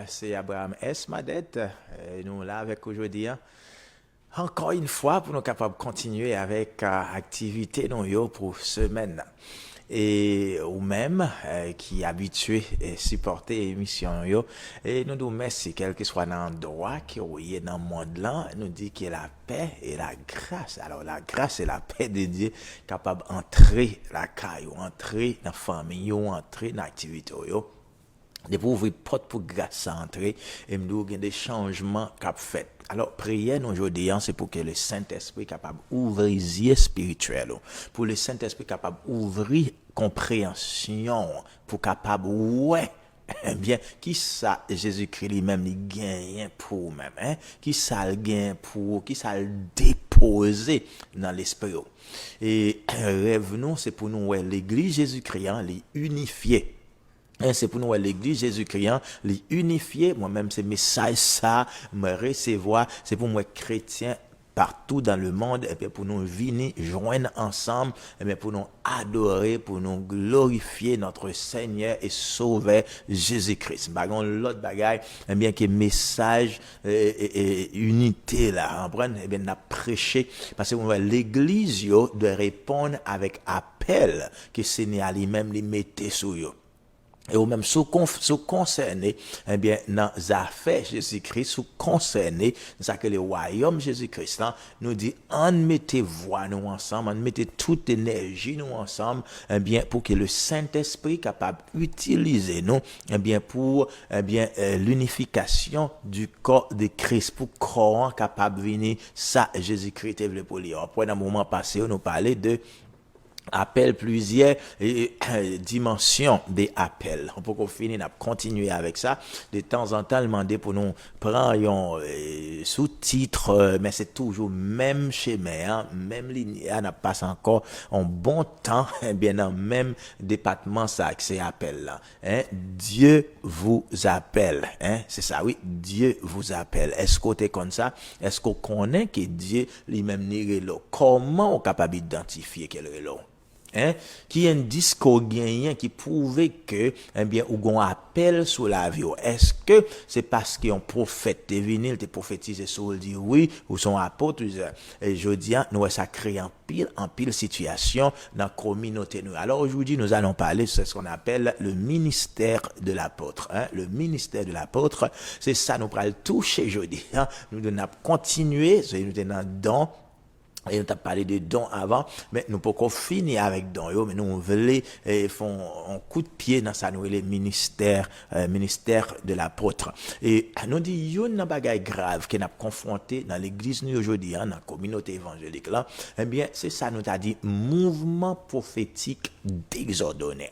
c'est Abraham S. Madette. Nous là avec aujourd'hui. Encore une fois, pour nous capables de continuer avec activité non yo pour semaine. Et ou même qui habitué et supporter émission yo et nous nous merci quel que soit l'endroit qui est dans le monde là nous dit que la paix et la grâce, alors la grâce et la paix de Dieu capable entrer la caille, entrer dans la famille, entrer dans l'activité yo. De pour ouvrir porte pour grâce à entrer et nous avons des changements qu'a fait. Alors prière aujourd'hui c'est pour que le Saint-Esprit capable ouvrir les yeux spirituels, pour le Saint-Esprit capable ouvrir compréhension, pour capable ouais bien qui ça Jésus-Christ lui-même il gagne pour même qui ça le gagne pour qui ça le déposer dans l'esprit. Et rêve nous c'est pour nous ouais l'église Jésus-Christ les unifier. C'est pour nous l'église Jésus-Christ les unifier. Moi-même c'est message ça me recevoir, c'est pour moi chrétien partout dans le monde et puis pour nous venir joindre ensemble et bien pour nous adorer, pour nous glorifier notre Seigneur et Sauveur Jésus-Christ. Bagon l'autre bagaille et bien que message et unité là, comprendre et bien n'a prêché parce que l'église yo doit répondre avec appel que Seigneur lui-même les mettait sur yo. Et ou même sous concerné eh bien dans affaires Jésus-Christ sous concerné ça que le royaume Jésus-Christ là nous dit en mettez voix nous ensemble, en mettez toute énergie nous ensemble eh bien pour que le Saint-Esprit capable utiliser nous eh bien pour l'unification du corps de Christ pour corps capable venir ça Jésus-Christ est pour lui. Après dans le moment passé on nous parlait de appelle plusieurs dimensions des appels. On peut qu'on finisse à continuer avec ça. De temps en temps, demander pour nous prendre un sous-titre, mais c'est toujours même schéma, même ligne. On a passé encore un bon temps, bien dans le même département ça que c'est appel là. Dieu vous appelle. C'est ça, oui. Dieu vous appelle. Est-ce qu'on est comme ça? Est-ce qu'on connaît que Dieu lui-même n'est là? Comment on est capable d'identifier quel est là? Qui est un discours gagnant qui prouvait que eh bien ou gon appel sur la vie. Est-ce que c'est parce qu'un prophète est venu, il te prophétisé sur le dit oui ou son apôtre et je dis nous ça crée en pile situation dans la communauté nous. Alors aujourd'hui nous allons parler de ce qu'on appelle le ministère de l'apôtre. Le ministère de l'apôtre, c'est ça nous pral toucher aujourd'hui. Nous devons continuer, nous tenons dans et on t'a parlé de dons avant, mais nous pouvons finir avec dons, mais nous on voulait font un coup de pied dans ça nous le ministère de l'apôtre. Et nous dit yon nan bagay grave qui n'a confronté dans l'église nous aujourd'hui dans la communauté évangélique là, eh bien c'est ça nous t'a dit mouvement prophétique désordonné.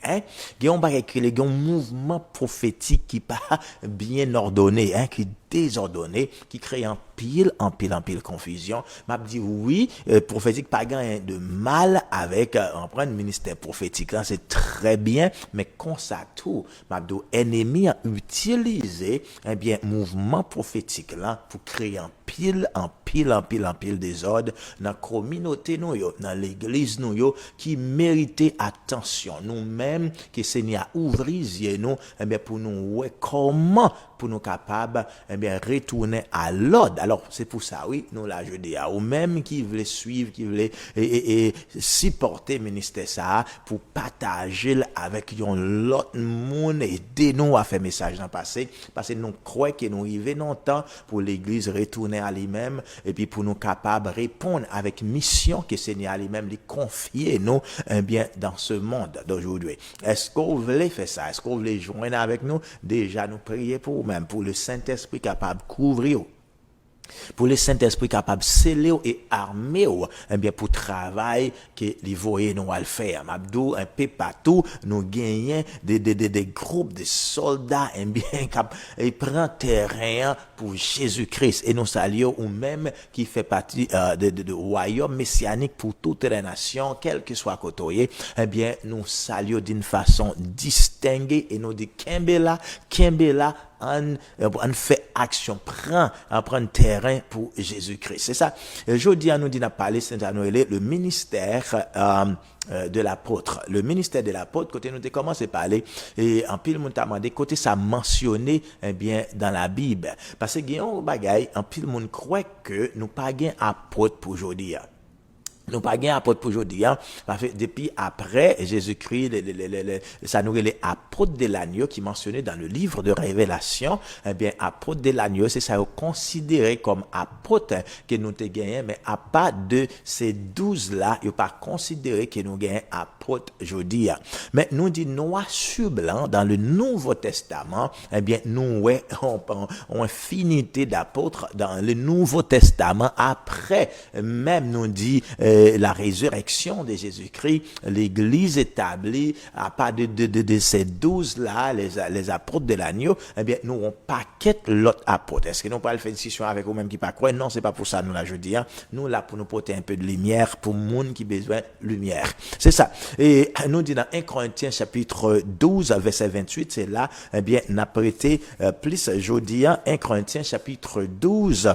Il y a un bagay qui est un mouvement prophétique qui pas bien ordonné, qui désordonné, qui crée en pile confusion. M'a dit oui, prophétique pas gain de mal avec en prendre ministère prophétique là, c'est très bien, mais comme ça tout, m'a dit ennemi a utilisé eh bien mouvement prophétique là pour créer en pile désordre dans la communauté nous yo, dans l'église nous yo qui méritait attention. Nous-mêmes que Seigneur ouvre les yeux nous eh bien pour nous ouais comment pour nous capables eh bien retourner à l'ordre. Alors c'est pour ça oui, nous là je dis à ou même qui veulent suivre, qui veulent et supporter ministère ça pour partager avec l'autre monde et aider nous à faire message dans passé parce que nous croyons que nous arrivons dans temps pour l'église retourner à lui-même et puis pour nous capables répondre avec mission que Seigneur lui-même lui confier nous eh bien dans ce monde d'aujourd'hui. Est-ce que vous voulez faire ça? Est-ce que vous voulez joindre avec nous? Déjà nous prier pour même pour le Saint-Esprit capable de couvrir pour le Saint-Esprit capable sceller et armer eh bien pour travail que les voyez nous à le faire m'abdou un peu partout nous gagnons des groupes de soldats eh bien qui prend terrain pour Jésus-Christ et nous saluons ou même qui fait partie de royaume messianique pour toutes les nations quel que soit côté eh bien nous saluons d'une façon distinguée et nous dit Kembela on fait action, prendre terrain pour Jésus-Christ. C'est ça. Aujourd'hui, nous dit, n'a parlé, c'est le ministère, de l'apôtre. Le ministère de l'apôtre, côté nous avons commencé à parler, et en pile, nous avons demandé, côté ça mentionné, eh bien, dans la Bible. Parce que, il y a un bagay, en pile, nous croit que nous pas gain apôtre pour aujourd'hui. Nous pas gain apôtre pour aujourd'hui, parce que depuis après Jésus-Christ, ça nous les apôtres de l'agneau qui mentionné dans le livre de Révélation, eh bien, apôtres de l'agneau, c'est ça considéré comme apôtre que nous te gagné, mais à part de ces 12 là, il pas considéré que nous gagnons apôtre aujourd'hui. Mais nous dit noir sur blanc dans le Nouveau Testament, eh bien, nous ouais, on infinité d'apôtres dans le Nouveau Testament après, même nous dit la résurrection de Jésus-Christ, l'Église établie à part de ces 12 là, les apôtres de l'agneau, eh bien, nous on paquet l'autre apôtre. Est-ce que nous pas le faire une discussion avec vous-même qui pas croire? Non, c'est pas pour ça nous là je dis. Nous là pour nous porter un peu de lumière pour monde qui besoin de lumière. C'est ça. Et nous dit dans 1 Corinthiens chapitre 12 verset 28, c'est là, eh bien, n'a prêté plus jeudi 1 Corinthiens chapitre 12.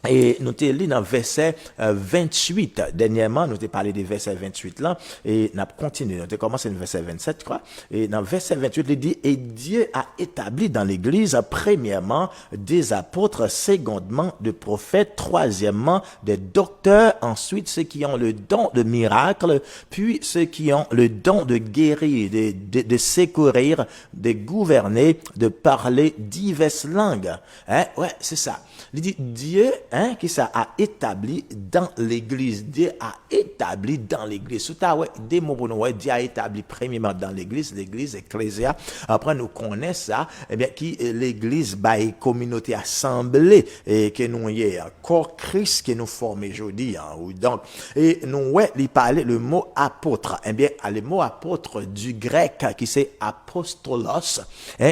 Et nous t'ai lu dans verset 28. Dernièrement, nous t'ai parlé des versets 28 là. Et nous avons continué. Nous t'ai commencé dans verset 27, je crois. Et dans verset 28, il dit, et Dieu a établi dans l'église, premièrement, des apôtres, secondement, des prophètes, troisièmement, des docteurs, ensuite, ceux qui ont le don de miracle, puis ceux qui ont le don de guérir, de secourir, de gouverner, de parler diverses langues. Hein? Ouais, c'est ça. Il dit, Dieu, qui ça a établi dans l'église. Dieu a établi dans l'église. Sous ta, ouais, des mots pour nous, ouais, Dieu a établi premièrement dans l'église ecclésia. Après, nous connaissons ça, eh bien, qui l'église, bah, est communauté assemblée, et que nous y est corps Christ que nous formons aujourd'hui, ou donc, et nous, ouais, il parlait le mot apôtre. Eh bien, le mot apôtre du grec, qui c'est apostolos,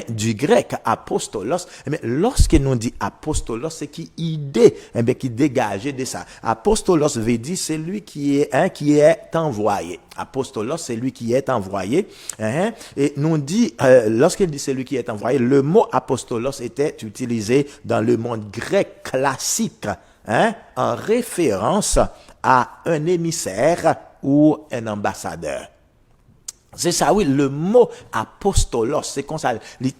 du grec apostolos, eh bien, lorsque nous dit apostolos, c'est qui idée, eh bien, qui dégageait de ça. Apostolos veut dire c'est lui qui est envoyé. Apostolos, c'est lui qui est envoyé. Et nous dit, lorsqu'il dit c'est lui qui est envoyé, le mot apostolos était utilisé dans le monde grec classique, en référence à un émissaire ou un ambassadeur. C'est ça, oui, le mot apostolos, c'est comme ça, il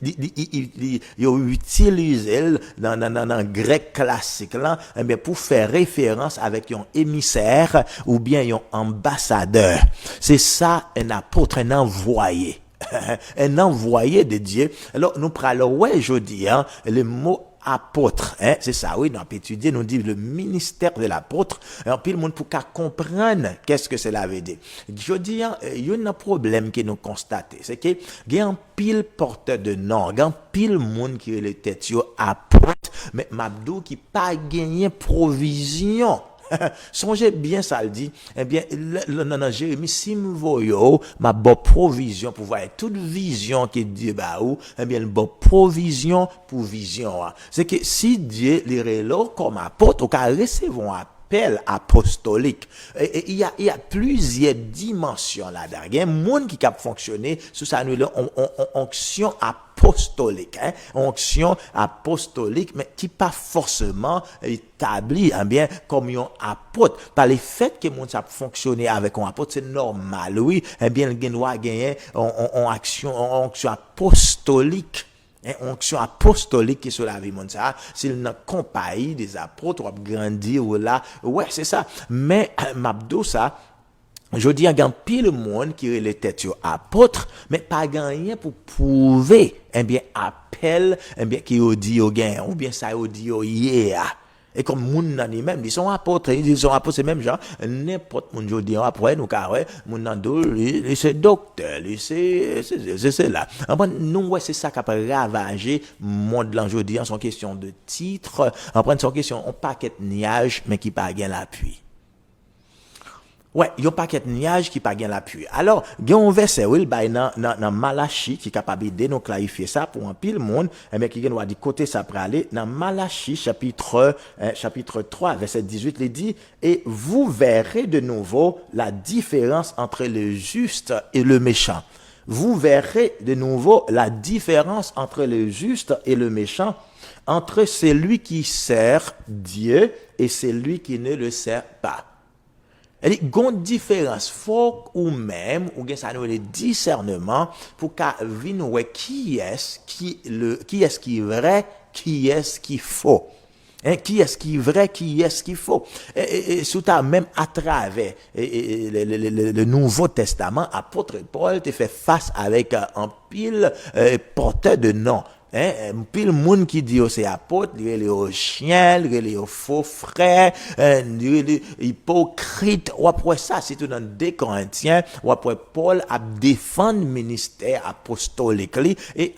utilise dans le grec classique, là, eh bien, pour faire référence avec un émissaire ou bien un ambassadeur. C'est ça, un apôtre, un envoyé. Un envoyé de Dieu. Alors, nous parlons, ouais, aujourd'hui, le mot apôtre, c'est ça, oui, nous avons étudié, nous dit le ministère de l'apôtre, alors puis le monde pour qu'à comprendre qu'est-ce que cela veut dire. Je dis, il y a un problème que nous constatons, c'est que il y a un pile porteur de nom, il y a un pile monde qui est le tête apôtre, mais Mabdou qui pas gagné provision. Songez bien ça le dit, eh bien, non, Jérémie, si me voyons, ma bonne provision pour voir toute vision que Dieu bah ou, eh bien, une bonne provision pour vision. C'est que si Dieu les relève comme apôtre, au cas recevoir appel apostolique. Et il y a plusieurs dimensions là-dedans. Il y a un monde qui a fonctionné sous sa onction apostolique, onction apostolique, mais qui pas forcément établi, bien, comme un apôtre. Par le fait que monde ça fonctionner avec un apôtre, c'est normal, oui, bien, il doit gagner onction apostolique. Onction apostolique qui est sur la vie monde ça, s'il n'a compagnie des apôtres, ou grandir ou là, ouais, c'est ça. Mais, Mabdou ça, je dis, il y a un pile monde qui est les têtes apôtres, mais pas gagné pour prouver, bien, appel, bien, qui au dit au gain, ou bien ça au dit au yeah. Et comme moun nan li même, ils sont apôtres, c'est même genre, n'importe moun jodi après, nous carré, moun nan do, c'est docteur, c'est là. Après, nous, ouais, c'est ça qui a ravagé monde l'an jodi, en son question de titre, après, son question, on paquet niage, mais qui pas gain l'appui. Ouais, il y a un paquet de nuages qui pas gain l'appui. Alors, il y a un verset, oui, dans Malachie, qui est capable de nous clarifier ça pour un pile monde, mais qui doit dire côté ça pour aller, dans Malachie, chapitre 3, verset 18, il dit, et vous verrez de nouveau la différence entre le juste et le méchant. Vous verrez de nouveau la différence entre le juste et le méchant, entre celui qui sert Dieu et celui qui ne le sert pas. Il y a une différence. Faut ou même, ou bien ça nous le discernement pour qu'à venir qui est qui est vrai, qui est qui faux. Qui est-ce qui est vrai, qui est-ce qu'il faut. Et surtout même à travers le Nouveau Testament, apôtre Paul te fait face avec un pile porteur de noms. Pile monde qui dit c'est apôtre, il est au chien, il est au faux frère, il est hypocrite. Ou après ça, c'est tout dans 2 Corinthiens, ou après Paul a défendu le ministère apostolique. Et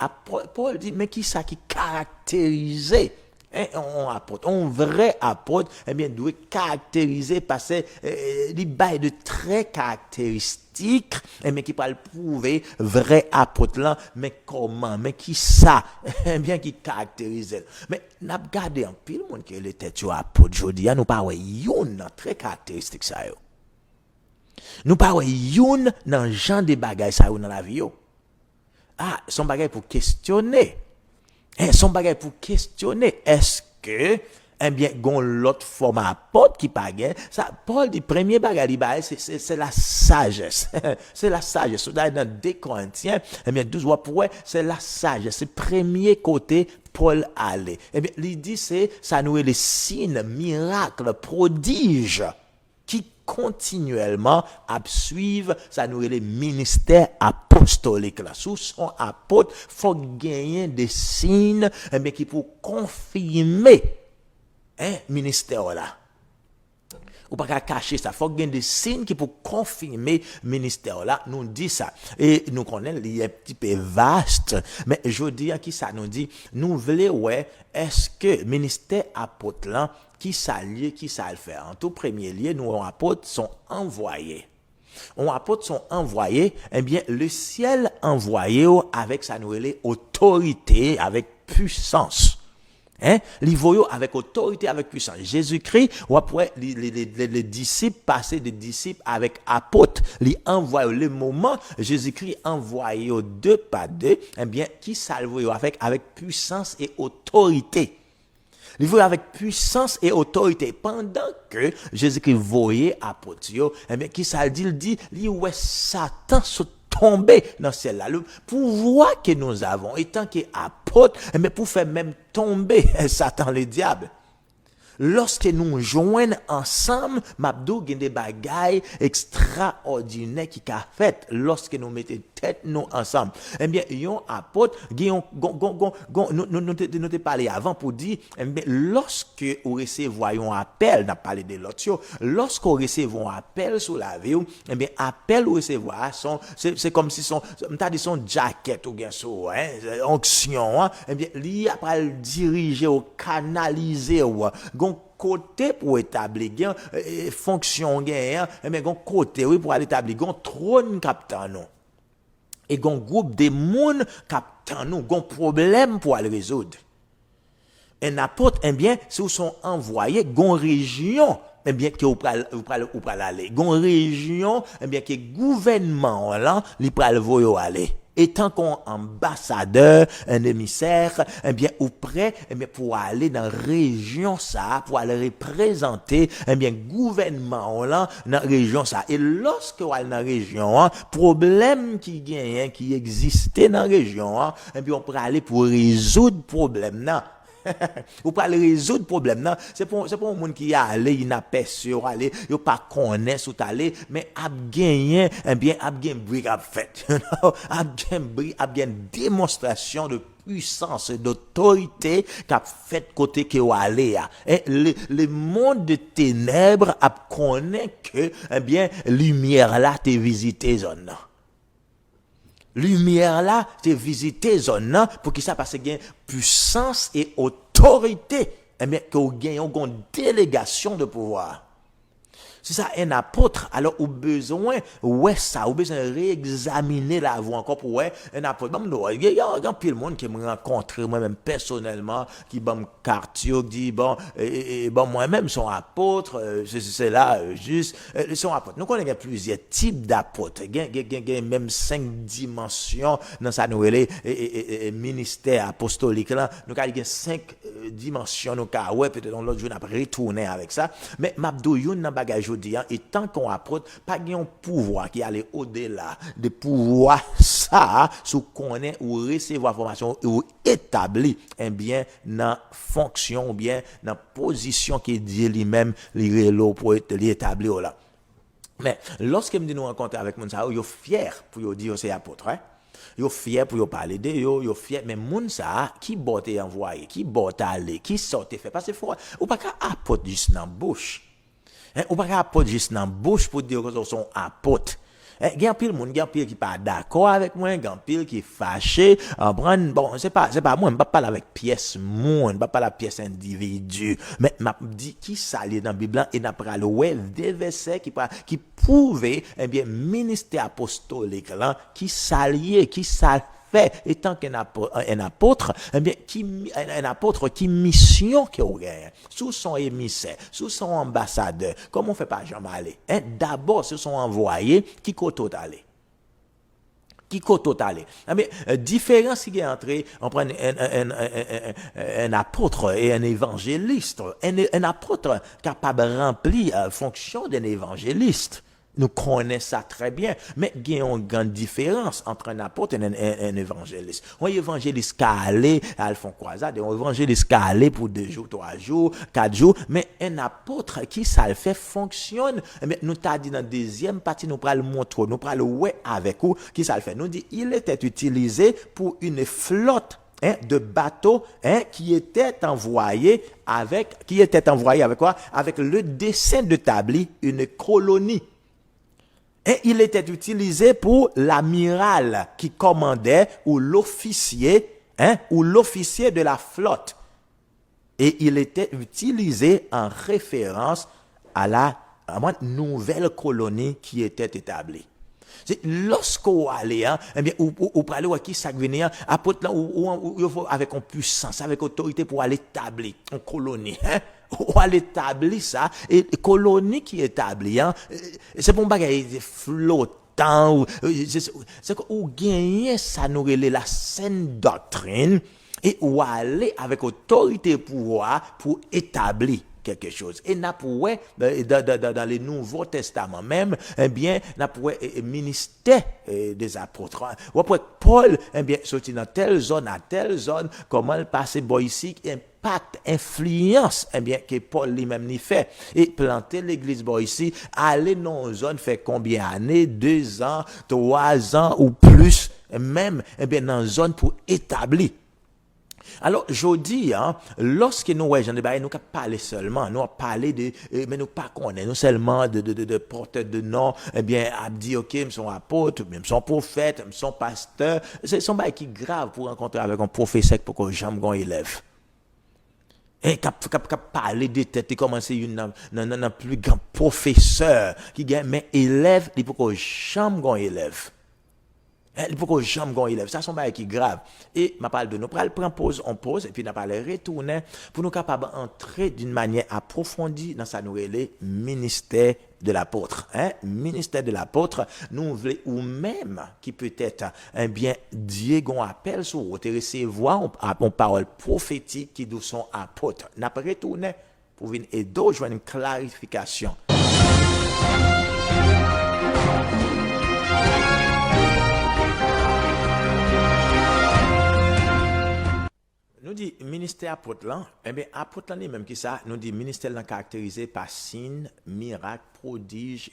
Paul dit, mais qui ça qui caractérisait un vrai apôtre, eh bien, doit caractériser parce que il bail de traits caractéristiques, mais qui parle prouver vrai apôtre là, mais comment, mais qui ça, eh bien, qui caractérise. Mais n'a regardé un pile monde qui était tu apôtre jodi, nous pas ouais yon très caractéristique ça yo. Nous pas ouais yon dans genre de bagages ça dans la vie yo. Ah, son bagage pour questionner. Son bagage pour questionner, est-ce que, eh bien, gon l'autre forme apôtre qui pas gain, ça, Paul dit, premier bagage, c'est la sagesse. C'est la sagesse. Dans 2 Corinthiens, eh bien, 12 fois pour c'est la sagesse. C'est premier côté, Paul allait. Eh bien, il dit, ça nous est les signes, miracles, prodiges, qui continuellement suivre ça nous les ministères apostoliques là sous son apôtre faut gagner des signes mais qui pour confirmer ministère là ou pas cacher ça faut gagner des signes qui pour confirmer ministère là nous dit ça et nous connaissons il est un petit peu vaste mais je dis à qui ça nous dit nous voulons ouais est-ce que ministère apôtre là qui ça lié, qui ça le fait. En tout premier lieu, nous, les apôtres sont envoyés. Les apôtres sont envoyés, eh bien, le ciel envoyé avec sa nouvelle autorité, avec puissance. Les voyons avec autorité, avec puissance. Jésus-Christ, ou après, les disciples passaient des disciples avec apôtres. Les envoyés, le moment, Jésus-Christ envoyé 2 par 2, eh bien, qui salve avec puissance et autorité. Il voyait avec puissance et autorité. Pendant que Jésus-Christ voyait apôtre, eh bien, qui ça dit, il dit, ouais, Satan se tomber dans celle-là. Le pouvoir que nous avons, étant qu'apôtre, eh bien, pour faire même tomber Satan, le diable. Lorsque nous joignons ensemble, Mabdou gen des bagailles extraordinaires qui a fait lorsque nous mettons tête nous ensemble. Eh bien, yon apôtre, nous te parlé avant pour dire, eh bien, lorsque vous recevez un appel, n'a parlé de l'autre, lorsque vous recevez un appel sur la vie, eh bien, appel ou recevoir, c'est comme si m'ta dit son jacket ou bien so, onction, eh bien, li après le diriger ou canaliser ou, côté pour établir gain fonction gain mais gon côté oui pour aller établir gon trône captain nous et gon groupe de monde captain nous gon problème pour aller résoudre un apôtre eh bien si vous sont envoyés gon région eh bien que vous pral aller gon région eh bien que gouvernement là li pral voyo aller étant qu'on ambassadeur, un émissaire, eh bien, ou prêt, eh bien, pour aller dans la région ça, pour aller représenter, eh bien, gouvernement là, dans la région ça. Et lorsque vous allez dans la région, problème qui gagne, qui existait dans la région, eh bien, on peut aller pour résoudre problème là. Ou pas résoudre problème non c'est pour un monde qui a allé il n'a pas sûr aller il pas connaît où aller mais a gagné eh bien a gagné brique a fait a gagné démonstration de puissance et d'autorité qu'a fait côté que ou aller et le monde de ténèbres a connaît que eh bien lumière là t'es visité zone lumière là, te visiter zone là pour que ça passe gain puissance et autorité. Eh bien que vous gagnez une délégation de pouvoir. C'est ça, un apôtre. Alors, au besoin, ouais, ça, au besoin de réexaminer la voie encore pour ouais, un apôtre. Bon, il y a pile monde qui me rencontre, moi-même, personnellement, qui me quartier, qui dit, bon, moi-même, son apôtre, c'est là, juste, son apôtre. Nous connaissons plusieurs types d'apôtres. Il y a même 5 dimensions dans sa nouvelle ministère apostolique, là. Nous avons 5 dimensions, nous avons, ouais, peut-être dans l'autre jour, on a retourné avec ça. Mais, m'abdou, yon nan bagay jodi, et tant qu'on apporte, pas un pouvoir qui allait au-delà de pouvoir ça, sous connaît ou recevoir formation ou établir, eh bien, dans fonction ou bien, dans position qui dit lui-même, li pour l'établir là. Mais, lorsque me dit nous rencontrer avec moun sa, yo fier pour dire c'est apôtre, hein? Yo fier pour yo parler de yo fier, mais moun sa, qui botte envoyé, qui botte aller, qui sorte fait, parce que faut, ou pas qu'à apôtre juste dans bouche. Ou pas apôtre juste dans bouche pour dire que sont apôtres. Il y a pile monde, il y a pile qui pas d'accord avec moi, il y a pile qui fâché, bon, c'est pas moi, je pas parler avec pièce monde, je pas parler avec pièce individu, mais m'a dit qui ça dans la Bible et n'a pas le ouais des versets qui prouvent eh bien ministère apostolique là qui s'allier, qui ça fait étant qu'un apôtre, eh bien, un apôtre qui mission qui au gagne, sous son émissaire, sous son ambassadeur, comment on fait pas jamais aller? D'abord, ce sont envoyés qui côté aller. Qui côté aller. Eh bien, différence qui est entre, on prend un apôtre et un évangéliste. Un apôtre capable de remplir la fonction d'un évangéliste. Nous connaissons ça très bien, mais il y a une grande différence entre un apôtre et un évangéliste. Un évangéliste qui a allé à Alphonse Croisade, un évangéliste qui a allé pour 2 jours, 3 jours, 4 jours, mais un apôtre qui ça le fait fonctionne. Mais nous t'a dit dans la deuxième partie, nous prenons le montrer, nous prenons le ouais avec vous, qui ça le fait. Nous dit, il était utilisé pour une flotte de bateaux qui était envoyé avec quoi? Avec le dessein d'établir une colonie. Et il était utilisé pour l'amiral qui commandait ou l'officier de la flotte. Et il était utilisé en référence à la nouvelle colonie qui était établie. C'est lorsqu'on allait, eh bien, ou parler à qui ça venait, apôtre là, ou avec une puissance, avec autorité pour aller établir une colonie, ou aller établir ça, et colonie qui est établie, c'est pour un bagage flottant, c'est qu'on gagne ça nous relève la saine doctrine, et ou aller avec autorité pouvoir pour établir quelque chose. Et n'a pour dans les Nouveaux Testaments même, eh bien, n'a pour ministère des apôtres. Ou après Paul, eh bien, sorti dans telle zone à telle zone, comment il passe ici, impact, influence, eh bien, que Paul lui-même n'y fait. Et planter l'église ici, aller dans une zone fait combien d'années, 2 ans, 3 ans ou plus, même, eh bien, dans une zone pour établir. Alors, je dis, lorsque nous, j'en ai nous parler seulement, nous parler de, mais nous pas connaître, nous seulement de porteurs de nom, eh bien, à dire, ok, nous sommes apôtres, nous sommes prophètes, nous sommes pasteurs, c'est son bail qui est grave pour rencontrer avec un professeur pour que jamais un élève. Et cap parler de tête, commencer une plus grand professeur qui gagne, mais élève, il faut que jamais un élève. Il faut que jamais gon élève. Ça, c'est un bail qui est grave. Et, ma parle de nous, prendre pause, on pause, et puis, on parle retourner pour nous capables d'entrer d'une manière approfondie dans sa nouvelle ministère de l'apôtre. Ministère de l'apôtre, nous voulons, ou même, qui peut-être, bien, Dieu gon appel sur vous, te recevoir une parole prophétique qui nous sont apôtres. N'a pas retourné pour venir et d'autres joindre une clarification. Nous dit ministère apôtre là, eh bien apôtre là même qui ça, nous dit ministère là caractérisé par signes, miracles, prodiges,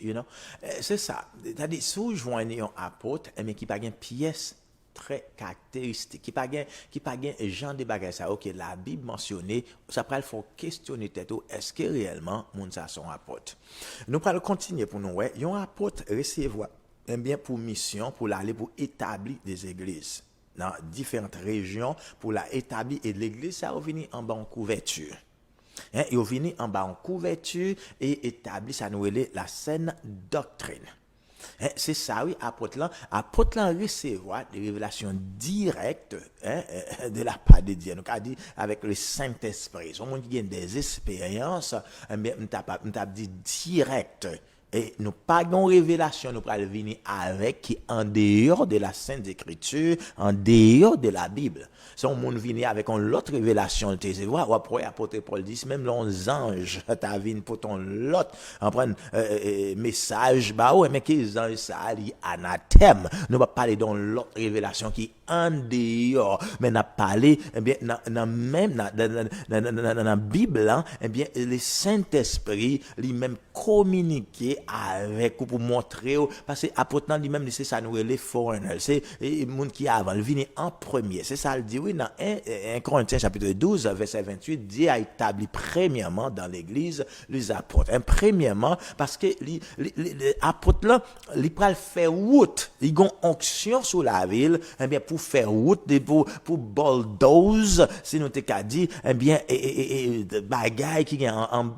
c'est ça. C'est-à-dire si vous joignez un apôtre, eh bien qui pas une pièce très caractéristique, qui pas un genre de bagage ça, OK, la Bible mentionnée, ça prend faut questionner tête est-ce que réellement moun ça sont apôtre. Nous allons continuer pour nous ouais, un apôtre recevoir eh bien pour mission pour aller pour établir des églises dans différentes régions pour la établir et l'église ça revenu en bonne couverture. Ils viennent en bas en couverture et établissent à nous la saine doctrine. C'est ça, oui, apôtre là recevoir des révélations directes de la part de Dieu. Donc, a dit avec le Saint-Esprit. Si on qui a des expériences, mais on t'a dit direct. Et nous pas de révélation, nous allons venir avec qui en dehors de la Sainte Écriture, en dehors de la Bible. Si on vient avec une autre révélation, tu sais, ou après, apôtre Paul dit, même les anges, t'as vu pour ton lot, en prendre message, bah ouais, mais qu'ils anges, ça allie anathème. Nous va parler dans l'autre révélation qui en dehors, mais n'a parlé, eh bien, dans la Bible, hein, eh bien, le Saint-Esprit, lui-même communiquer avec ou pour montrer, parce que apôtre lui-même, c'est ça, nous, les foreigners, c'est les gens qui avant, le vient en premier, c'est ça, le dit, oui, dans 1 Corinthiens chapitre 12, verset 28, Dieu a établi premièrement dans l'église les apôtres. Premièrement, parce que les apôtres là, ils peuvent faire route, ils ont onction sur la ville, eh bien, pour faire route, pour bulldoze, si nous t'ai dit, eh bien, bagaille qui est en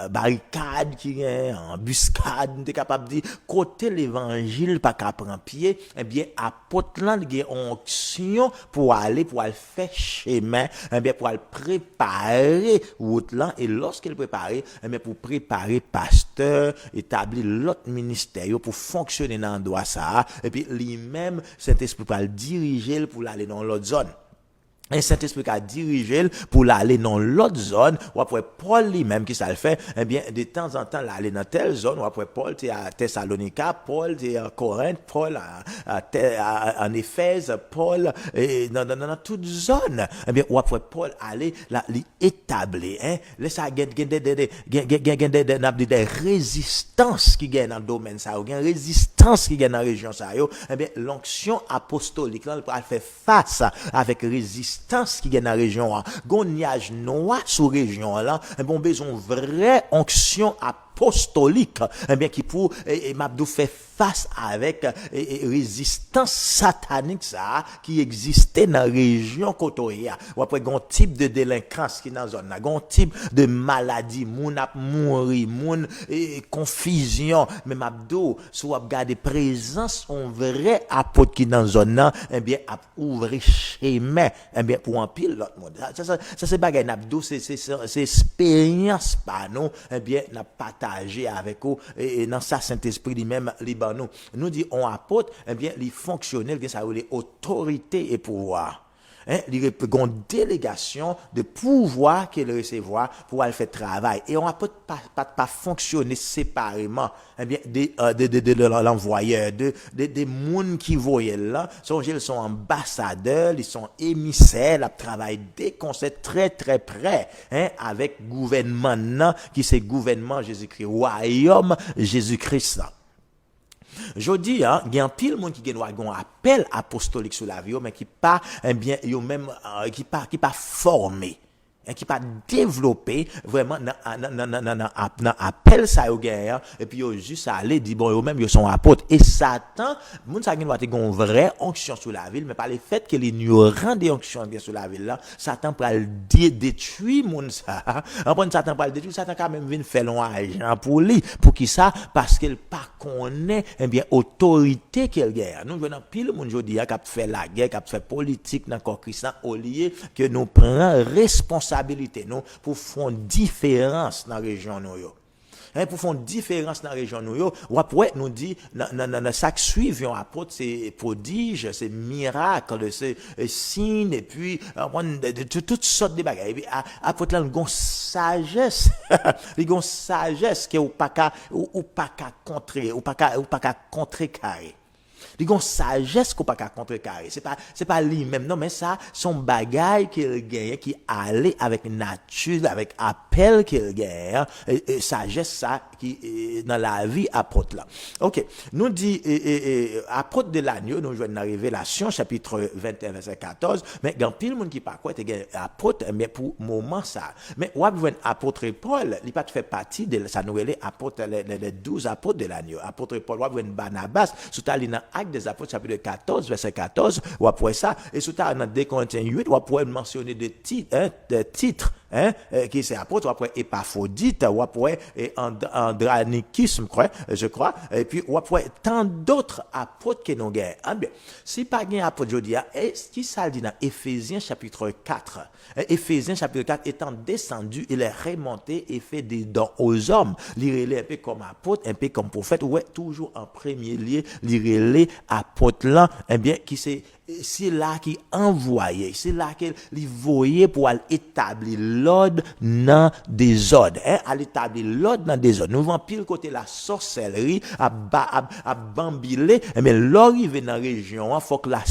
barricade, qui est en embuscade, nous t'es capable de dire, côté l'évangile, pas qu'à prendre pied, eh bien, apôtres là, ils ont onction pour aller faire chemin, eh bien, pour aller préparer route là, et lorsqu'il prépare, eh bien, pour préparer pasteur, établir l'autre ministère, pour fonctionner dans le droit ça, et puis lui-même, cet esprit pour le diriger, pour aller dans l'autre zone. Et Saint-Esprit a dirigé pour aller dans l'autre zone, ou après Paul lui-même qui ça le fait, eh bien, de temps en temps, aller dans telle zone, ou après Paul, t'es à Thessalonica, Paul, t'es à Corinthe, Paul, en Éphèse, Paul, dans toute zone, eh bien, ou après Paul, aller, là, l'établir, là, ça, des résistances qui gagnent dans le domaine, ça, ou des résistances qui gagnent dans la région, ça, eh bien, l'onction apostolique, là, elle fait face avec résistance qui est dans la région, gon nuage noir sur région là, bon besoin vraie onction apostolique, bien qui pour Mabdou fait face avec résistance satanique ça qui existait dans la région Kotoya. Ou après gon type de délinquance qui dans zone là, gon type de maladie, moun ap mouri, moun confusion, mais Mabdou sou ap garder présence on vrai apôtre qui dans zone là, bien ap ouvrir chemin, bien pour en pile l'autre monde. Ça c'est bagay Mabdou, c'est expérience pas nous, bien n'a partagé avec eux et dans sa Saint-Esprit lui-même liban nous dit on apôtre, bien les fonctionnels ça les autorité et pouvoir. Il y a une délégation de pouvoir qu'il recevoir pour aller faire travail. Et on ne peut pas fonctionner séparément, bien, de l'envoyeur, des gens qui voient là. Ils sont ambassadeurs, ils sont émissaires, ils travaillent dès qu'on sait très, très près, avec le gouvernement, qui c'est gouvernement Jésus-Christ, royaume Jésus-Christ. Je dis, il y a un pile monde qui a un appel apostolique sur la vie, mais qui pas, bien, même, qui pas formé. Qui pas développé vraiment dans appel ça au guerre et puis yo juste aller dire bon yo même yo sont apôtres et Satan moun ça doit avoir une vraie onction sur la ville mais par le fait que l'ignorant des onctions bien sur la ville là Satan peut détruire moun ça en prendre Satan peut le détruire Satan quand même vient faire long argent pour lui pour qui ça parce qu'il pas connaît bien autorité qu'il guerre nous venons pile moun jodi a qui fait la guerre qui fait politique dans corps Christian au lieu que nous prend responsabilité nous pour faire une différence dans la région nous pour faire une différence dans la région nous ou après nous dit dans chaque suivant apôtre c'est prodige c'est miracle c'est signe et puis de toutes sortes de bagages et puis apôtre là une sagesse une sagesse que ou pas qu'à contrer ou pas qu'à contrecarrer. Il y a une sagesse qu'on peut pas contrecarrer. C'est pas lui-même. Non, mais ça, son bagage qu'il gagne, qui allait avec nature, avec appel qu'il gagne, sagesse ça, qui, dans la vie apôtre là. Ok. Nous dit, apôtre de l'agneau, nous jouons dans la Révélation, chapitre 21, verset 14, mais il y a pile de monde qui pas quoi, apôtre, mais pour moment ça. Mais, on voit apôtre Paul, il pas fait partie de ça, nous, les apôtres, les 12 apôtres de l'agneau. Apôtre Paul, on voit Barnabas, sous ta ligne des apôtres chapitre 14 verset 14 ou après ça et sous dans 2 Corinthiens 8 ou après mentionner des titres qui c'est apôtre, ou après Épaphrodite, ou après Andranikis, je crois, et puis ou après tant d'autres apôtres que nous gagnons. Ah bien, si pas gain apôtre, je dis, qui ça dit dans Éphésiens chapitre 4? Éphésiens chapitre 4, étant descendu, il est remonté et fait des dons aux hommes. L'irélé un peu comme apôtre, un peu comme prophète, ouais, toujours en premier lieu, l'irélé apôtre là, eh bien, qui c'est là qui envoyait, c'est là qu'il voyait pour aller établir l'ordre dans des ordres, à l'établir l'ordre dans des ordres. Nous voyons pile côté la sorcellerie, à bambiler, eh bien, l'arrivée dans la région, il faut que la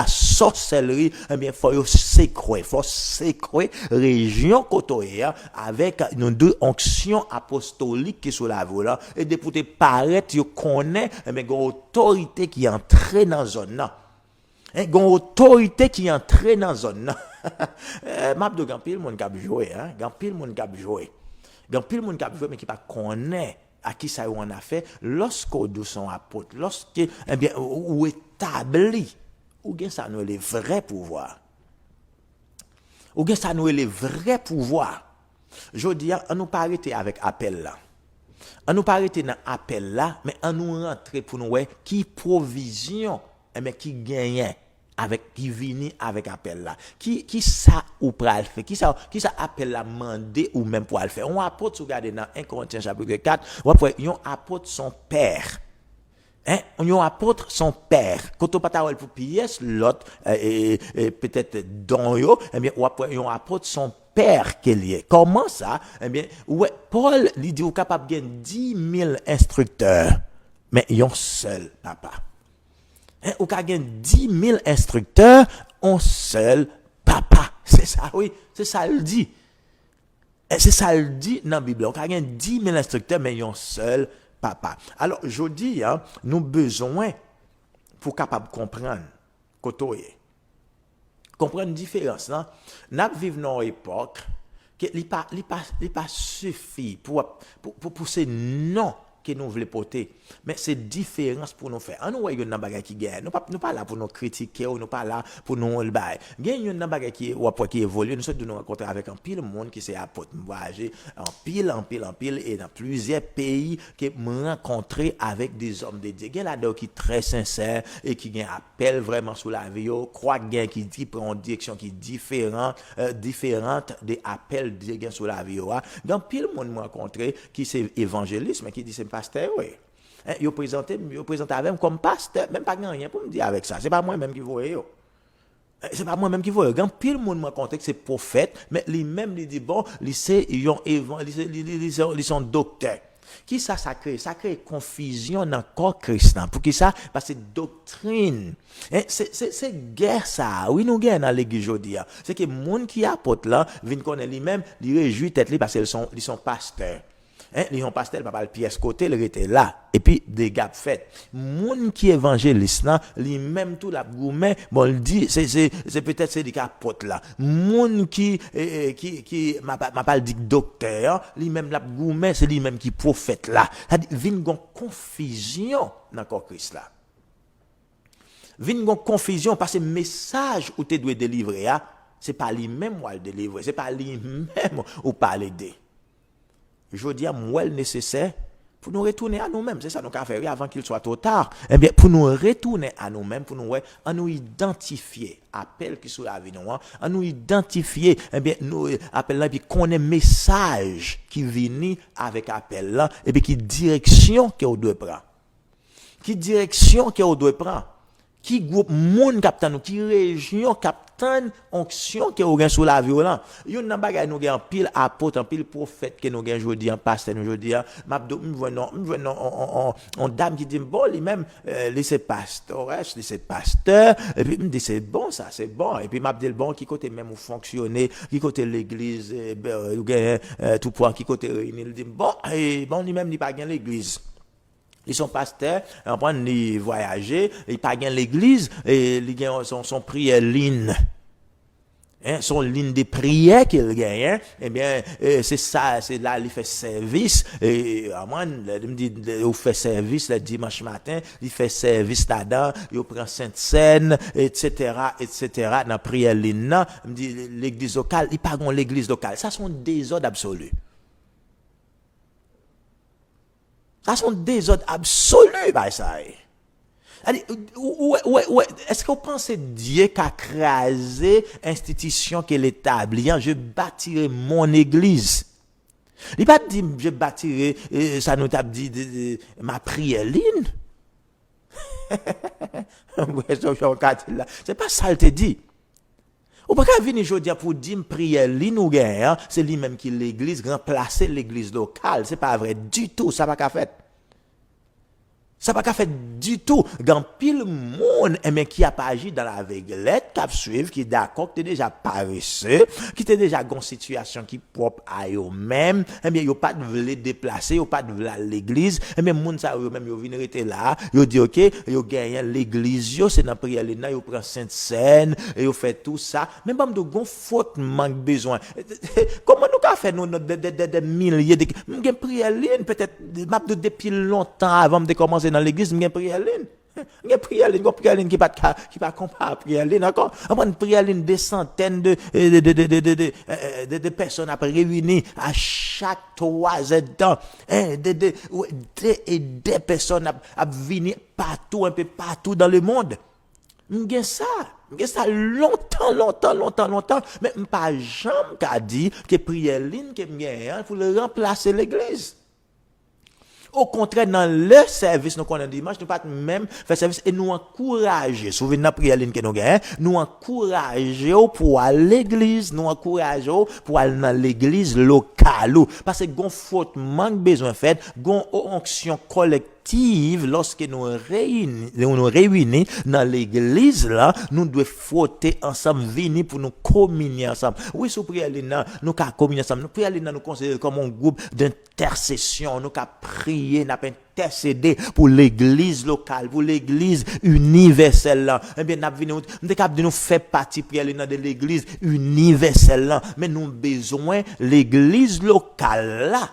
sorcellerie, eh bien, faut sécrer région côté avec nos deux onctions apostoliques qui sont là, voilà, et de pour te paraître, tu connais, eh bien, une autorité qui est entrée dans la zone là. Une autorité qui est entrée dans la zone. Mabdo gampil moun k'ap jouer, gampil moun k'ap jouer. Gampil moun k'ap jouer mais qui pas connaît à qui ça on a fait lorsqu'on dou son apôtre, lorsque eh bien ou établi ou bien ça nous les vrais pouvoirs. Ou bien ça nous les vrais pouvoirs. Je dis on nous pas arrêter avec appel là. On nous pas arrêter dans appel là, mais on nous rentrer pour nous voir qui provision mais qui gagne avec qui vini avec appel là qui ça ou pral faire qui ça appel là mandé ou même pour le faire on apôtre si vous regardez dans 1 Corinthiens chapitre 4 ou après on apôtre son père on apôtre son père quand on pas pour pièce l'autre peut-être don yo eh bien ou après on apôtre son père qu'il est comment ça eh bien ouais Paul lui dit ou capable gagner 10 000 instructeurs mais un seul papa. Ou ka gen 10 000 instructeurs, un seul papa. C'est ça, oui. C'est ça le dit. C'est ça le dit dans la Bible. Ou ka gen 10 000 instructeurs, mais un seul papa. Alors, je dis, nous besoin pour capable comprendre kotoye. Comprendre la différence. Nous vivons dans une époque qui n'est pas suffit pour ces noms que nous voulons porter, mais c'est différence pour nous faire. On nous voit une bagage qui gagne. Nous pas là pour nous critiquer, nous pas là pour nous le bail. Gagne une bagage qui évolue. Nous sommes nous rencontrer avec un pile monde qui s'est apôtre voyager en pile et dans plusieurs pays qui me rencontrer avec des hommes de Dieu. Gagne là-dedans qui très sincère et qui gagne appel vraiment sur la vie. Croit gagne qui dit prend une direction qui différente des appels de gagne sur la vie. Gagne pile monde me rencontrer qui c'est évangéliste mais qui dit c'est pasteur, oui. Yo présenté avec comme pasteur, même pas rien pour me dire avec ça. C'est pas moi-même qui vois yo. C'est pas moi-même qui vois yo. Quand pile monde me raconte que c'est prophète, mais lui-même il dit bon, ils sont docteurs. Qui ça crée? Ça crée confusion dans le corps chrétien. Pour qui ça? Parce que doctrine. C'est guerre ça. Oui, nous guerre dans l'église aujourd'hui. C'est que les gens qui apportent là, viennent connaître lui-même, ils réjouissent tête parce qu'ils sont pasteurs. Les gens pasteur pas le pièce côté il était là et puis des gars fait monde qui évangéliste là lui même tout la gourmet bon il dit c'est peut-être c'est des capotes là monde qui m'a pas dit docteur lui même la gourmet c'est lui même qui prophète là ça dit vinn gon confusion dans corps Christ là vinn gon confusion parce que message ou tu dois délivrer c'est pas lui même ou le délivrer c'est pas lui même ou pas l'aider. Je dis à moi nécessaire pour nous retourner à nous-mêmes. C'est ça nous avons fait avant qu'il soit trop tard. Eh bien, pour nous retourner à nous-mêmes, pour nous identifier, appel qui soit la vie, à nous identifier, eh bien, nous appel là, puis qu'on ait message qui vient avec appel là, et puis qui direction qu'on doit prendre. Qui direction qu'on doit prendre. Qui groupe monde captain nous, qui région captain onction qui est sur la violence. Yon nan bagay nous gen pile apôtre, en pile prophète que nous gen jodi en pasteur nous jodi m'abdo on dame qui dit bon lui même laisser pasteur et puis me dit c'est bon ça, c'est bon et puis m'abdel bon qui côté même fonctionner, qui côté l'église tout point qui côté réunir il dit bon lui même il pas gain l'église. Ils sont pasteurs, on prend ni voyager, ils pas gain l'église et ils gain son prière ligne. Son ligne de prière qu'il gagne, eh bien, c'est ça, c'est là, il fait service, et, il me dit, il fait service le dimanche matin, il fait service là-dedans, il prend Sainte Seine, etc., dans la prière ligne, il me dit, l'église locale, il pas l'église locale. Ça, sont des ordres absolus. Ça, sont des ordres absolus, bah, ça. Ouais. Est-ce que vous pensez Dieu qui a crasé l'institution qu'il établit? Je bâtirai mon église. Il n'a pas dit, je bâtirai, ça nous a dit ma prière ligne. C'est pas ça, il te dit. Ou pas qu'à venir aujourd'hui pour dire prière ligne ou guerre, c'est lui-même qui l'église, remplacer l'église locale. C'est pas vrai du tout, ça va qu'à faire. Ça va pas fait du tout. Quand pile monde qui a pas agi dans la véglette, qui a suivi, qui est d'accord, qui est déjà paresseux, qui est déjà dans une situation qui propre à eux-mêmes, ils pas de voler déplacer, ils pas de voler à l'église, monde ça eux-mêmes ils viennent rester là, ils dit OK, ils gagnent l'église, c'est dans prière là, ils prennent Sainte Seine, ils fait tout ça, même pas de gon faute manque besoin. Comment nous ka fait nous des milliers de m'gen prière ligne peut-être depuis longtemps avant de commencer dans l'église, m'gen prière ligne. M'gen prière ligne qui pas comparable prière ligne encore. On prière ligne des centaines de personnes après réunies à chaque 3 ans. Des personnes à venir partout un peu partout dans le monde. M'gen ça longtemps, mais pas jamais qu'a dit que prière ligne que m'gen pour le remplacer l'église. Au contraire, dans le service, nous connaissons dimanche, nous pas même faire service et nous encourager. Souvenez la prière ligne que nous gagnons, nous encourager pour aller à l'église, nous encourager pour aller dans l'église locale. Parce que gon faute manque besoin fait, gon onction collective lorsque nous réunis dans l'église là, nous devons frotter ensemble, venir pour nous communier ensemble. Oui, sous prière ligne, nous ca communier ensemble. Nous prière ligne nous considère comme un groupe d'intercession, nous ca prier, n'a intercéder pour l'église locale, pour l'église universelle là. Eh bien, nous faire partie prière de l'église universelle là, mais nous besoin l'église locale là.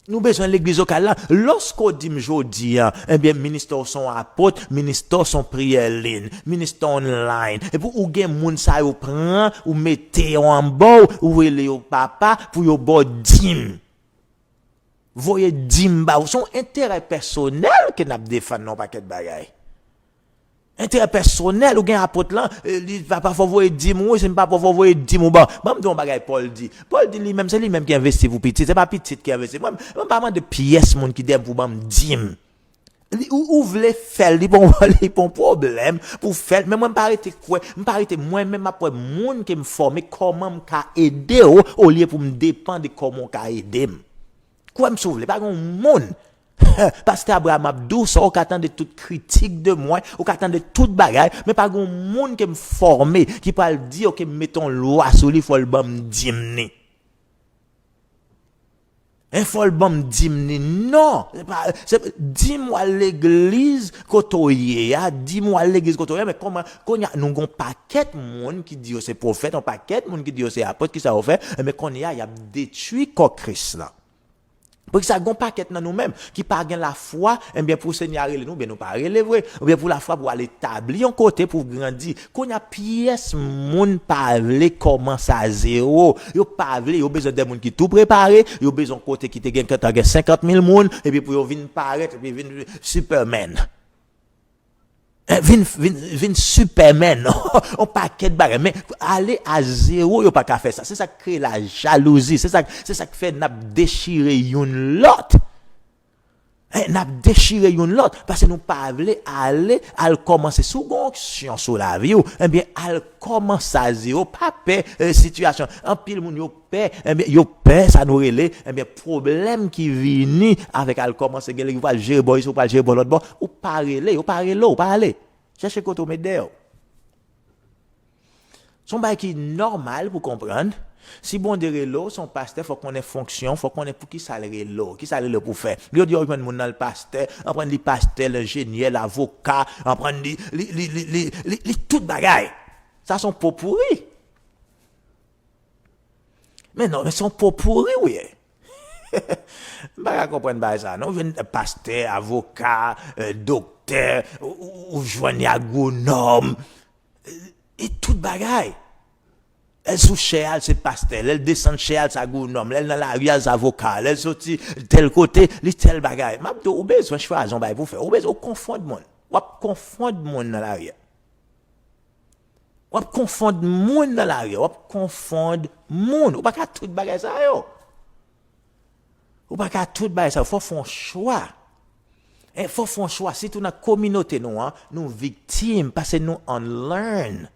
Nous besoin de l'église locale là. Lorsqu'on dit aujourd'hui, eh bien, ministres sont apôtres, ministres sont prière ligne, ministres online. Et pour ou gen moun sa yo prend, ou mettez en bas, ou ele yo papa, pour yo bo dim. Voyez dim ba, son intérêt personnel que n'a défendre non paquet de bagaille. Intérêt personnel ou gen apôtre là, il va pas favoriser 10 mois, c'est pas pour favoriser 10 mois. Bon, me don bagay Paul dit lui-même, c'est lui-même qui investit vous petit, c'est pas petit qui investit. Moi pas de pièces monde qui dem pour bam 10. Ou vle faire li bon problème pour faire mais moi pas arrêter quoi, pas arrêter moi même après monde qui me former comment me ka aider au lieu pour me dépendre de comment ka aider. Quoi me sauver pas gon monde. Pasteur Abraham Abdou, ça, on attend de toute critique de moi, on attend de toute bagaille, mais pas grand monde qui me forme, qui parle dire que mettons loi sur lui, faut le bam dimner. Il faut le bam dimner. Non, dis-moi l'église kotoye, dis-moi l'église kotoye, mais comment, quand nous avons un paquet de monde qui dit que c'est prophète, un paquet de monde qui dit que c'est apôtre, qui ça a fait, mais quand il y a détruit Christ là. Pour que ça gon paquet dans nous-mêmes qui pas gain la foi, et bien pour Seigneur nous bien nous pas relever, ou bien pour la foi pour aller établir un côté pour grandir. Qu'on y a pièce monde pas vle commencer à zéro. Yo pas vle, yo besoin de monde qui tout préparé, yo besoin côté qui te gain 50 000 monde et puis pour yo venir paraître et puis venir Superman. Vin Superman, on paquet de bagarre, mais aller à zéro, yo pas qu'à faire ça. C'est ça qui crée la jalousie, c'est ça qui fait n'a déchirer une lot. N'a déchirer une lot parce que nous pas aller à commencer sous onction sur la vie eh bien à commencer à zéro pas paix situation en pile moun yo paix eh bien yo paix ça nous relait eh bien problème qui vient avec al commencer gèl qui va gérer boy ou pas gérer l'autre bon ou pas relé ou pas aller chercher côté médère son bail qui normal pour comprendre. Si bon de relo, son pasteur, faut qu'on ait fonction, faut qu'on ait pour qui ça le pour faire. Lui dit, on prend mon le pasteur, on prend le pasteur, l'ingénieur, l'avocat, on prend tout bagaille. Ça sont pas pourri. Mais non, mais son pot pourri, oui. Pas comprendre ça. Non, je pasteur, avocat, docteur, ou joignent agronome, et tout bagaille. Elle sous chez elle, c'est pasteur, elle descend chez elle, c'est agronome, elle dans la rue, c'est avocat, elle sorti tel côté, les tel bagaille. M'a dit, ou besoin choisir un pour faire, ou besoin confondre monde. Ou confondre monde dans la rue. Ou confondre monde dans la rue, ou confondre monde. Ou pas qu'à tout bagaille ça yo. Ou pas qu'à tout bagaille ça, faut faire un choix. Il faut faire un choix. Si tout dans la communauté nous, hein, nous victimes parce que nous unlearn.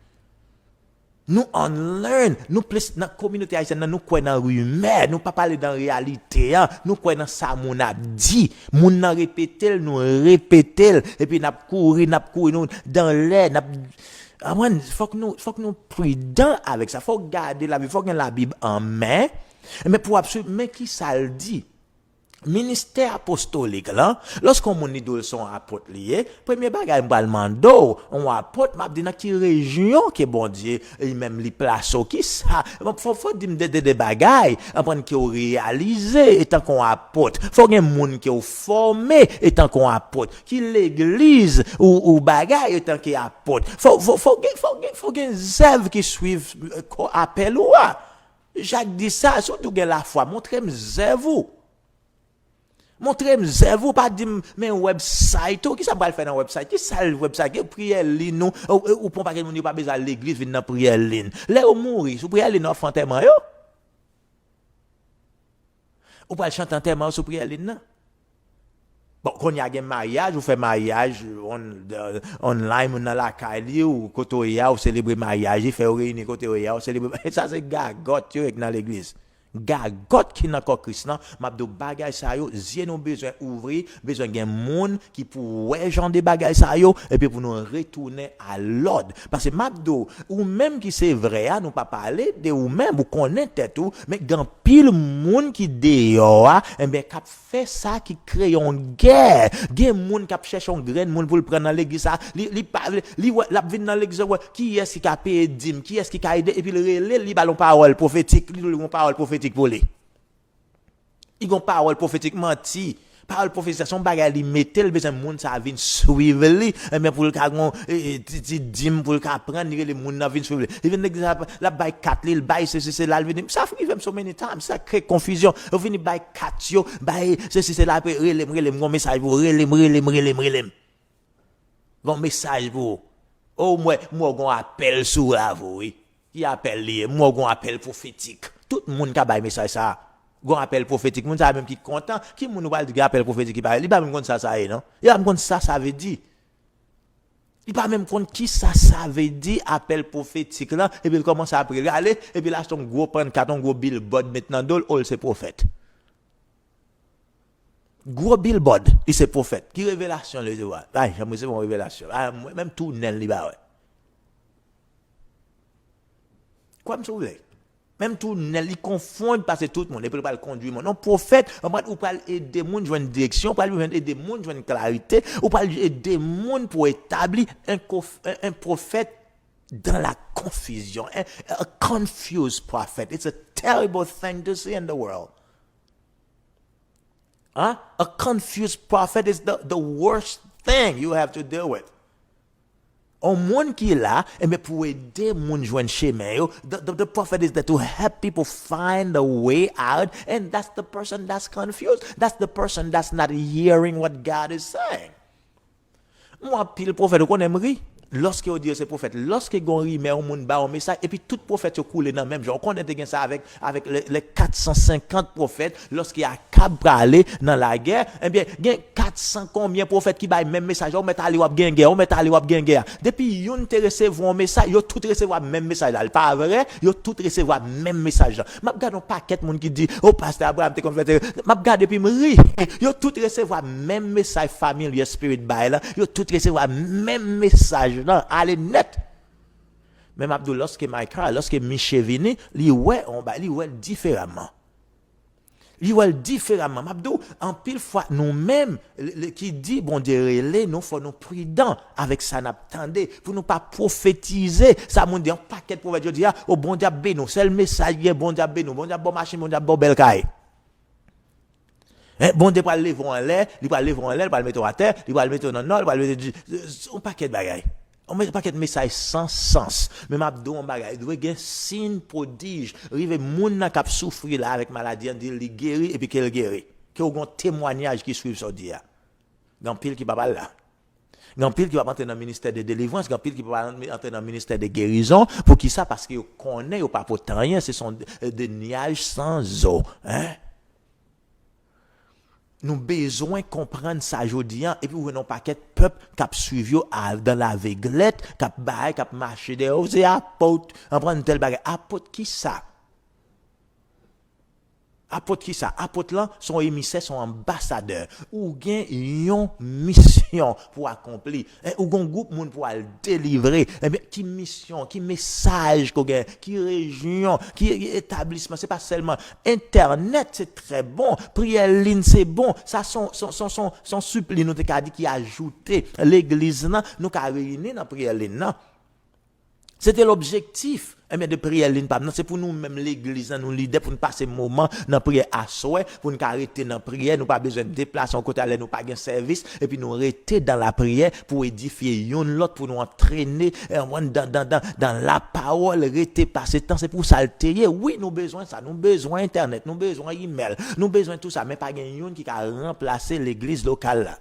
Nous unlearn, nous place dans la communauté haïtienne, nous quoi dans rumeur, nous pas parler dans réalité, hein, nous quoi dans ça mon a dit, moun n'a répété, nous répéter et puis n'a courir nous dans l'air, faut que nous prudents avec ça, faut garder la Bible, faut que la Bible en main, mais pour absolument mais qui ça le dit? Ministère apostolique là, lorsqu'on mon idole sont apôtres liés, premier bagage m'bal mando, on apôtre m'a dit dans qui région que bon Dieu et même li place qui ça. Faut dire des bagages apprendre qui réaliser étant qu'on apôtre. Faut gen moun qui formé étant qu'on apôtre, qui l'église ou bagage étant qui apôtre. Faut gen zèv qui suivent appel ou Jacques dit ça, surtout gen la foi, montrez-moi zèv. Montrez-moi, vous pas dire, mais un website, qui ça va faire dans un website? Qui ça le website? Prière ligne, nous, ou pour pas que nous pas besoin de l'église, venir dans prière ligne. Là, ou mourir, sous prière ligne, enfant enterrement, yo? Ou pas chanter enterrement sous prière ligne, non? Bon, quand il y a un mariage, vous faites mariage online, dans la caille, ou côté ou célébrer mariage, il fait réunir côté ou célébrer. Ça, c'est gagote, yo, dans l'église. Gagot qui n'a pas Christ nan m'abdou bagay sa yo zye nous besoin ouvrir besoin gen monde qui pour ouais genre des bagay sa yo et puis pour nous retourner à l'ordre parce que m'abdou ou même qui c'est vrai nous pas parler de ou même ou connaître tout mais gan pile monde qui dehors et ben cap fait ça qui crée une guerre gen monde cap cherche un grain monde pour le prendre dans l'église ça li la vinn dans l'église qui est-ce qui a payé dîme qui est-ce qui a aidé et puis le relais li ballon parole prophétique li une parole prophétique pour lui. Il a une parole prophétique menti. Parole prophétique, son bagage li mette le besoin monde ça vinn suivre li mais pour le ca ti dim pour le ca prendre les monde na vinn suivre. Il vinn l'église la bay 4 li bay c'est là vinn ça arrive so many times ça crée confusion. Il vinn bay 4 yo bay c'est là relem mon message pour relem. Bon message pour oh moi gon appel sur la vous oui. Qui appelle li moi gon appel prophétique. Tout le monde qui a un message ça. Gon appel prophétique, moun sa même qui content, qui moun va dire appel prophétique qui parle, il pas même compte ça non. Il pas même compte ça veut dire. Il pas même compte qui ça veut dire appel prophétique là et puis il commence à aller et puis là son gros pancarte, un gros billboard maintenant dol all c'est prophète. Gros billboard, il c'est prophète. Qui révélation le devoir. Ah, j'aimerais c'est une révélation. Ah, même tout nel li ba ouais. Quoi me souvenez? Même tout ils confondent parce que tout le monde ne peut pas le conduire. Non, prophète, on peut aider les gens à une direction, on peut aider les gens à une clarité, on peut aider les gens pour établir un prophète dans la confusion. A confused prophet. It's a terrible thing to see in the world. Huh? A confused prophet is the worst thing you have to deal with. On monde qui est là, et mais pour aider moun joindre chemin, the prophet is there to help people find a way out, and that's the person that's confused. That's the person that's not hearing what God is saying. Moi, pile prophète, qu'on aimerait. Lorsque on dit c'est prophète, lorsque on remet un monde bas un message et puis tout prophète coule dans même genre on connaît ça avec les 450 prophètes lorsqu'il y a cap aller dans la guerre eh bien il y a 400 combien prophètes qui baillent même message on met aller ou gain guerre on met aller ou gain guerre depuis yon te recevoir un message yo tout recevoir même message là pas vrai yo tout recevoir même message là m'a regarde un paquet monde qui dit oh pasteur Abraham te converti m'a regarde depuis me ri yo tout recevoir même message familiar spirit bail là yo tout recevoir même message non, allez net. Même Abdou, lorsque Michael, lorsque Michel vini, li ouais différemment. Il voit différemment. Mabdou, en pile fois, nous-mêmes, qui dit, bon Dieu, nous faut nous prudents avec ça, n'attendez, pour nous pas prophétiser. Ça, mon Dieu, un paquet de prophètes, je dis, oh bon Dieu, bénou, c'est le message, bon Dieu, bénou, bon Dieu, bon machine, bon Dieu, bon bel caille. Bon Dieu, il va lever en l'air, il va lever en l'air, il va le mettre à terre, il va le mettre dans le nord, il va le mettre un paquet de bagailles. On met un paquet de messages sans sens. Mais Mabdou, on bagaille, il doit y avoir un signe prodige. Rive moun nan k'ap souffrir là avec maladie, on dit il guérit et puis qu'il guérit. Qu'il y a un témoignage qui suit ça dit. Gan pile qui va là. Gan pile qui va entrer dans le ministère de délivrance, gan pile qui va entrer dans le ministère de guérison. Pour qui ça? Parce qu'ils connaissent, ils pas pour rien, ce sont des nuages sans eau. Hein? Nous besoin comprendre ça aujourd'hui et puis nous avons un paquet de peuple qui a suivi dans la véglette, qui a marché dehors, c'est apôtre, on prend une telle bagarre. Apôtre qui ça? Apôtre qui ça? Apôtre là, son émissaire, son ambassadeur. Ou gen yon mission pour accomplir. Ou gen groupe moun pour le délivrer. Eh bien, qui mission, qui message qu'on gagne, qui région, qui établissement. C'est pas seulement Internet, c'est très bon. Prière ligne, c'est bon. Ça, son suppli, nous t'ai dit qui ajouté l'église, nous qu'a réuni dans prière ligne. C'était l'objectif de prière ligne. C'est pour nous même l'église, nous leaders, pour nous passer moment dans prière à souhait, pour nous arrêter dans prière, nous pas besoin de déplacer en côté aller, nous pas de service, et puis nous rester dans la prière pour édifier yon l'autre, pour nous entraîner dans la parole, rester passer temps, c'est pour ça le oui, nous besoin ça, nous besoin internet, nous besoin email, nous besoin tout ça, mais pas yon qui a remplacé l'église locale là.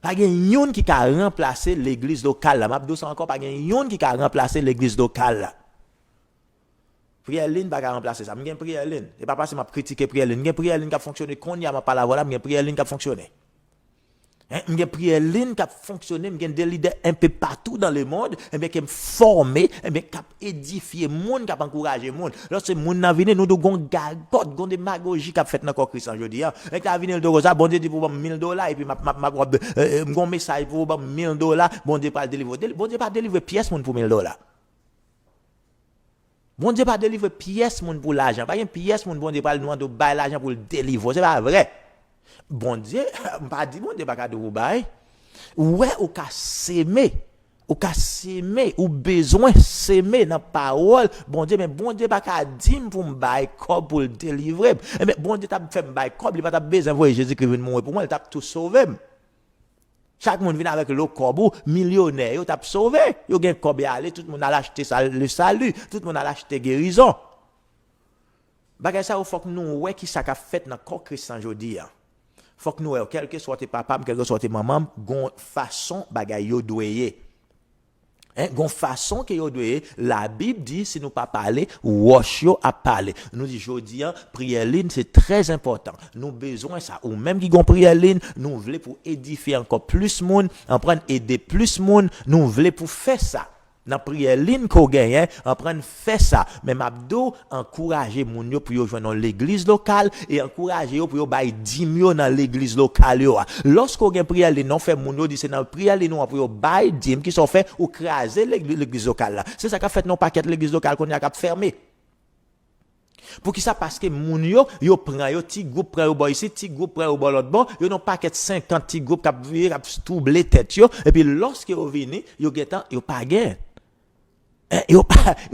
Pas yon qui a remplacé l'église locale là. Mabdou ça encore pas yon qui a remplacé l'église locale là. Prière ligne pas remplacer ça. M'gen prière ligne. Et pas parce que m'a critiquer prière ligne. M'gen prière ligne qui a fonctionné qu'on y a pas la voilà, m'gen prière ligne qui a fonctionné. M'gen prière ligne qui a fonctionné, m'gen des leaders un peu partout dans le monde, et bien qui me former, et bien qui a édifié monde, qui a encouragé monde. Lorsque monde n'a venu nous devons gargote, gon démagogie qui a fait dans corps Christ aujourd'hui. Et qui a venu le ça bon Dieu dit pour $1000 et puis mon message pour $1000, bon Dieu pas délivrer. Bon Dieu pas délivrer pièce monde pour $1000. Bon Dieu pas délivrer pièce monde pour l'argent. Pas une pièce monde bon Dieu pas nous de bailler l'argent pour le délivrer. C'est pas vrai. Bon Dieu, pas dit bon Dieu pas de vous bailler. Ouais, ou ka s'aimer. Ou ka s'aimer, ou besoin s'aimer dans parole. Bon Dieu, mais bon Dieu pas ka dit pour me bailler comme pour le délivrer. Mais bon Dieu t'a fait me bailler comme il pas t'a besoin voir Jésus-Christ venir mourir pour moi, il t'a tout sauvé. Chaque monde vient avec le corbeau, millionnaire, il t'a sauvé. Il y a un corbeau à aller, tout le monde a acheté le salut, tout le monde a acheté guérison. Bagay ça, il faut que nous voyons qui ça a fait dans le corps chrétien aujourd'hui. Faut que nous voyons, quel que soit tes papa, quel que soit tes maman, gon façon bagay yo doyer. Gon façon que yo doyer, la Bible dit si nous pas parler, wash yo a parler. Nous dit jodi prière ligne c'est très important. Nous besoin ça ou même qui gon prière ligne, nous voulons pour édifier encore plus monde, en prendre aider plus monde, nous voulons pour faire ça. Dans prière ligne qu'on gagne, on prend faire ça. Mais Mabdou encourager moun yo pour yo joindre l'église locale et encourager yo pour yo bailler 10 millions dans l'église locale yo. Lorsqu'on gagne prière ligne, non fait moun yo dit c'est dans prière ligne pour yo bailler 10 qui sont fait ou craser l'église locale là. C'est ça qu'a fait non paquet l'église locale qu'on y a cap fermer. Pour qui ça parce que moun yo prend yo petit groupe prend yo boy ici petit groupe prend yo l'autre bon yo non paquet 50 petit groupe qui a troubler tête yo et puis lorsque yo vini yo getan yo pas gain. Yo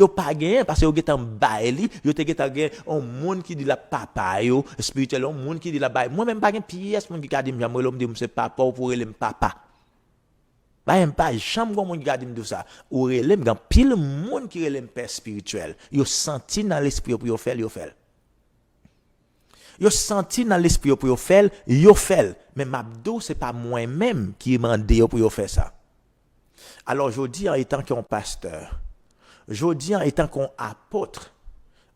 pas gagné parce que yo getan baili yo te getan gagné un monde qui dit la papa yo spirituel un monde qui dit la bail moi même pas gagné pièce monde qui a dit j'aime l'homme dit c'est papa ou pour le papa pas même pas chambre gon monde qui a dit tout ça ou relem grand pile monde qui relem père spirituel yo senti dans l'esprit pour yo faire yo senti dans l'esprit pour yo faire mais Mabdou c'est pas moi même qui mande yo pour yo faire ça. Alors je dis en étant qu'un pasteur, je dis en étant qu'un apôtre,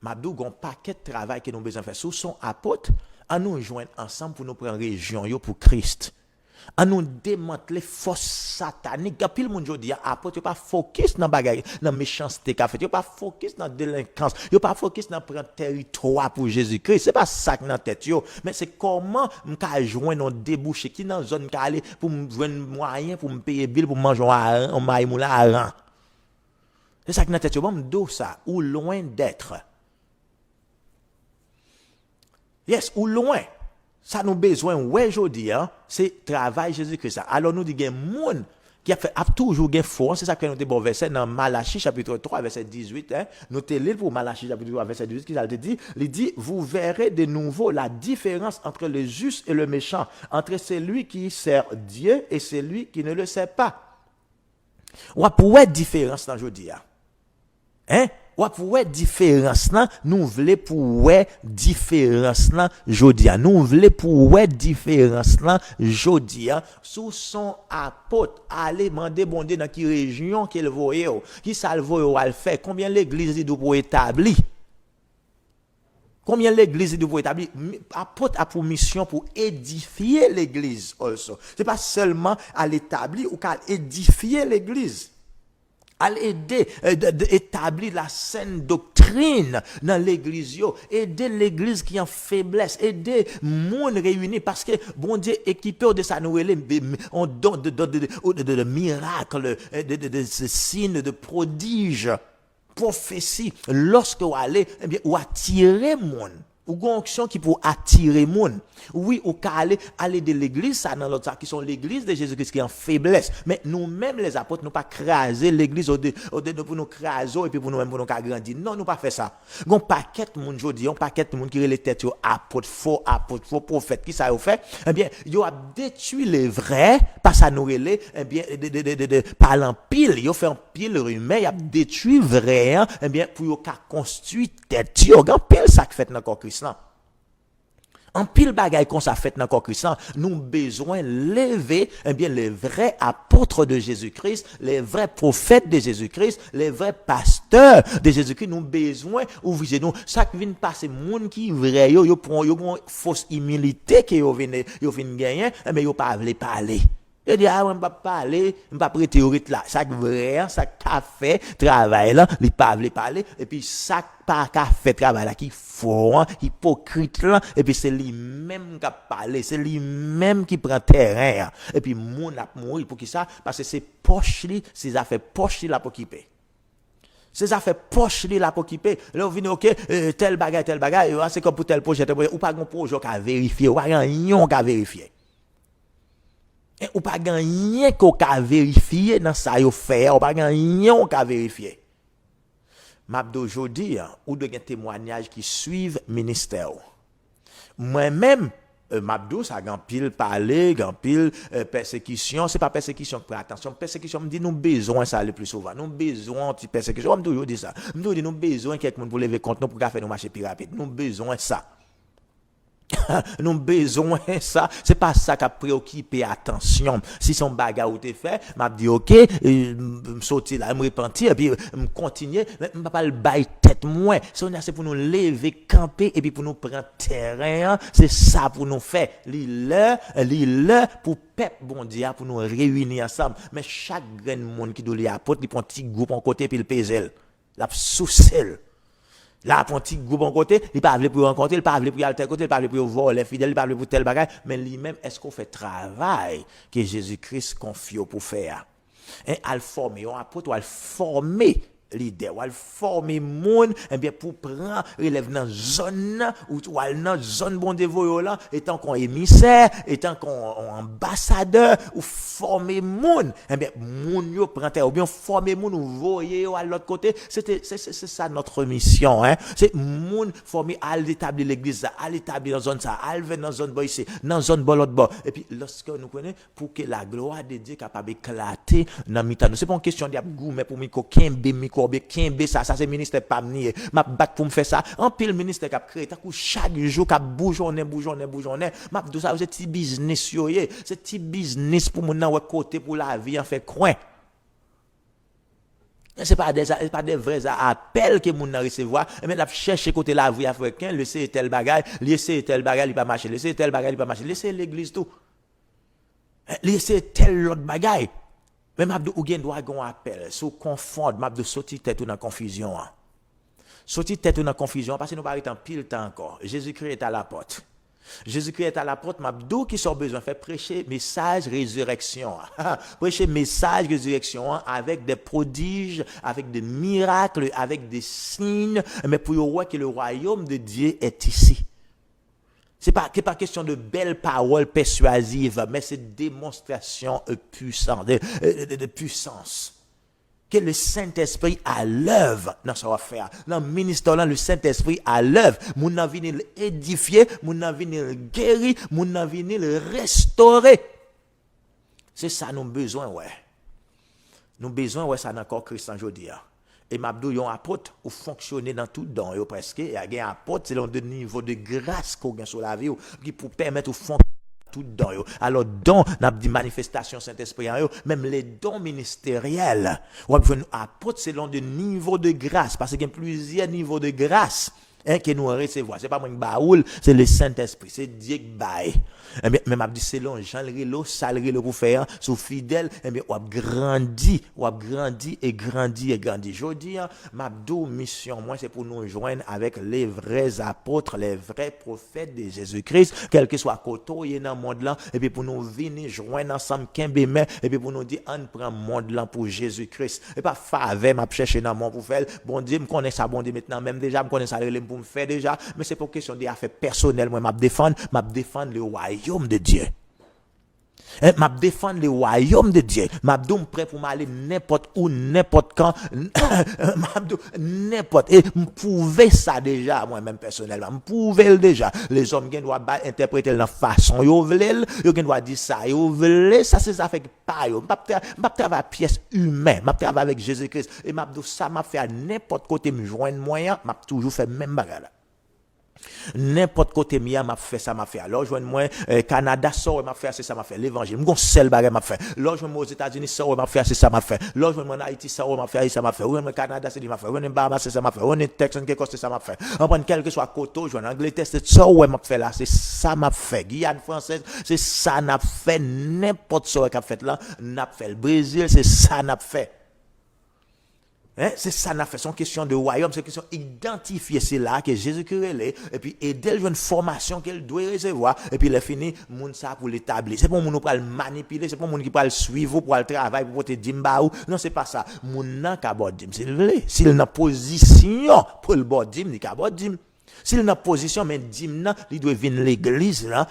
Mabdou gon paquet de travail que nous besoin faire sous son apôtre, à nous joindre ensemble pour nous prendre région yo pour Christ. À nous démanteler force satanique. Puis le monde jodi apôtre pas focus dans bagaille, dans méchanceté qu'a fait, yo pas focus dans délinquance, yo pas focus dans prendre territoire pour Jésus-Christ. C'est pas ça dans tête yo, mais c'est comment m'ka joindre un débouché qui dans zone ka aller pour me joindre moyen pour me payer bill pour manger un maï moula aran. C'est ça qui dans tête yo, bon m'do ça ou loin d'être. Yes, ou loin. Ça nous besoin, ouais, aujourd'hui, hein, c'est travail Jésus-Christ. Alors nous disons, il y a des gens qui a toujours des foi, c'est ça que nous avons verset dans Malachie chapitre 3, verset 18, hein, nous avons pour Malachie chapitre 3, verset 18, qui a dit, il dit, vous verrez de nouveau la différence entre le juste et le méchant, entre celui qui sert Dieu et celui qui ne le sert pas. On pourrait différence dans aujourd'hui, hein? Ou pour différence là, nous voulons pour différence là jodi. Nous voulons pour différence là jodi sous son apôtre aller demander bon Dieu dans quelle région qu'il voyait qui ça le voyait faire combien l'église dit pour établir. Combien l'église dit pour établir apôtre a pour mission pour édifier l'église also. C'est pas seulement à l'établir ou qu'à édifier l'église. À aider établir la saine doctrine dans l'église, aider l'église qui est en faiblesse, aider monde réuni parce que bon Dieu équipé de sa nouvelle on donne de miracles, de signes, de prodiges, prophéties. Lorsque vous allez, eh bien, vous attirez monde. Ou une onction qui pour attirer monde. Oui, ou aller de l'église, ça dans l'autre, qui sont l'église de Jésus-Christ qui est en faiblesse. Mais nous-mêmes, les apôtres, nous pas craser l'église pour nous craser et puis pour nous-mêmes, pour nous grandir. Non, nous pas fait ça. Un paquet de monde aujourd'hui, un paquet de monde qui relève tête apôtres, faux prophètes, qui ça a fait? Eh bien, ils ont détruit les vrais, par ça nous relève, eh bien, par l'empile, ils ont fait un pile rumeur, ils ont détruit vrai, eh bien, pour qu'ils construisent tête, ils ont pile ça qui fait dans le corps Christ. En pile bagaille qu'on ça fait dans le corps Christ, nous besoin lever eh bien les vrais apôtres de Jésus-Christ, les vrais prophètes de Jésus-Christ, les vrais pasteurs de Jésus-Christ, nous besoin ouvrir nous ça qui vient passer monde qui vrai yo prend yo fausse humilité que yo vinn gagner mais yo pas veut parler. Il dit, ah, on ne va pas parler, on ne va pas prêter au rythme là. Ça vrai, ça qu'a fait travail là, il pas veut parler, et puis ça pas qu'a fait travail là, qui faux, hypocrite là, et puis c'est lui-même qui a parlé, c'est lui-même qui prend terrain, et puis moun a mourir pour qui ça? Parce que c'est poche li, c'est affaires poche li là pour occuper. C'est affaires poche li là pour occuper. Là, on vient, ok, tel bagage, c'est comme pour tel projet, ou pas un projet qu'à vérifier, ou pas rien qu'à vérifier. Et ou pas gagner qu'on ka vérifier dans ça yo fait ou pas gagner on ka vérifier m'abdo aujourd'hui ou de témoignages qui suivent ministère moi-même m'abdo ça grand pile parler grand pile persécution c'est pas persécution pour attention persécution me dit nous besoin ça le plus souvent nous besoin de persécution on toujours dit ça nous dit nous besoin quelqu'un pour lever compte nous pour faire nous marcher plus rapide nous besoin ça. Nous besoin ça c'est pas ça qui a préoccupé attention si son bagarre ou te fait m'a dit OK me sortir là me repentir et puis me continuer me pas le bail tête moins c'est pour nous lever camper et puis pour nous prendre terrain c'est ça pour nous faire l'île pour peuple bon Dieu pour nous réunir ensemble mais chaque grain monde qui doit les apporter il prend petit groupe en côté puis le pèse la sous-sel. Là, pour un petit groupe en côté, il pas veut pour rencontrer, il pas veut pour aller tel côté, il pas veut pour voler fidèle, il pas veut pour tel bagage, mais lui-même, est-ce qu'on fait travail que Jésus-Christ confie pour faire? Et à le former, on apôtre, à le former leader, ou à le former monde, eh bien, pour prendre, relève dans zone, ou dans zone bon dévoyé là, étant qu'on émissaire, étant qu'on ambassadeur, ou former monde, eh bien, monde yo prend terre, ou bien former monde, ou voyer à l'autre côté, c'est ça notre mission, hein. C'est monde former à l'établir l'église, à l'établir dans zone ça, à venir dans zone boy ici, dans zone bon l'autre bord. Et puis, lorsque nous connaissons, pour que la gloire de Dieu capable d'éclater dans mi-temps, c'est pas une question de goût, mais pour miko kembe ça c'est ministère pas nier m'a battre pour me faire ça en pile ministère qui a créé chaque jour qui bougeonner m'a tout ça c'est petit business yo c'est petit business pour mon ouais côté pour la vie en fait coin c'est pas des vrais appels que mon recevoir mais la chercher côté la vie africain laisser tel bagage il pas marcher laisser tel bagage il pas marcher laisser l'église tout laisser tel autre bagage. Même Abdou ou gen doit gon appel sous confondre m'abdou sorti tête ou dans confusion. Sorti tête ou dans confusion parce que nous pas en pile temps encore. Jésus-Christ est à la porte. Jésus-Christ est à la porte m'abdou qui sont besoin faire prêcher message résurrection. Prêcher message résurrection avec des prodiges, avec des miracles, avec des signes mais pour voir que le royaume de Dieu est ici. C'est pas question de belles paroles persuasives, mais c'est démonstration puissante, de puissance. Que le Saint-Esprit à l'œuvre dans sa affaire. Dans le ministère, le Saint-Esprit à l'œuvre. Moun nan vini l'édifier, moun nan vini le guérir, moun nan vini le restaurer. C'est ça nous besoin, ouais. Nous besoin, ouais, ça dans le corps Christ aujourd'hui. Et m'abdou yon apôtre ou fonctionner dans tout don yo presque. Il y a un apôtre, c'est le niveau de grâce qu'on gagne sur la vie qui pour permettre au fonctionner tout don yo. Alors don n'a dit manifestation Saint-Esprit en yo, même les dons ministériels. Ou besoin apôtre selon de niveau de grâce parce qu'il y a plusieurs niveaux de grâce. Que nous recevons. C'est pas moi qui baoul, c'est le Saint-Esprit, c'est Dieu qui baille. Mais m'a dit selon Jean le relo, ça le relo pour faire sous fidèle, on a grandi et grandi. Jodi m'a dit mission moi c'est pour nous joindre avec les vrais apôtres, les vrais prophètes de Jésus-Christ, quel que soit côté dans le monde là et puis pour nous venir joindre ensemble kembeme et puis pour nous dire on prend monde là pour Jésus-Christ. Et pas faveur m'a chercher dans mon pour faire bon Dieu me connaît ça bon Dieu maintenant même déjà me connaît ça pour me faire déjà mais c'est pour question des affaires personnelles moi m'a défendre le royaume de Dieu. M'a défendre le royaume de Dieu. M'a dou prêt pour m'aller n'importe où n'importe quand m'a dou n'importe et m'prouver ça déjà moi-même personnellement m'prouver déjà les hommes qui doivent interpréter de la façon yo vle yo qui doivent dire ça yo vle ça c'est ça fait pas yo m'a travailler pièce humain m'a travailler avec Jésus-Christ et m'a dou ça m'a fait à n'importe côté me joindre moyen m'a toujours fait même bagarre là. N'importe côté mia m'a fait ça m'a fait alors joindre moi Canada sort m'a fait c'est ça m'a fait l'évangile mon seul bagage m'a fait là joindre moi aux États-Unis sort m'a fait c'est ça m'a fait là joindre moi en Haïti sort m'a fait ça m'a fait ou même Canada c'est m'a fait ou même Bahamas c'est ça m'a fait ou même Texas quelque chose c'est ça m'a fait on prend quel que soit côté joindre Angleterre c'est ça ouais m'a fait là c'est ça m'a fait Guyane française c'est ça n'a fait n'importe ce qu'a fait là n'a fait le Brésil c'est ça n'a fait. C'est ça n'a fait son question de royaume, c'est question identifier c'est là que Jésus-Christ est et puis aider une formation qu'elle doit recevoir et puis il fini moun ça pour l'établir. C'est pas moun pour le manipuler, c'est pas moun qui pour le suivre pour le travail pour te dire ou non c'est pas ça. Moun nan ka bon dim s'il veut, s'il n'a position pour le bon dim, il ka bon dim. S'il n'a position mais dim nan, il doit venir l'église là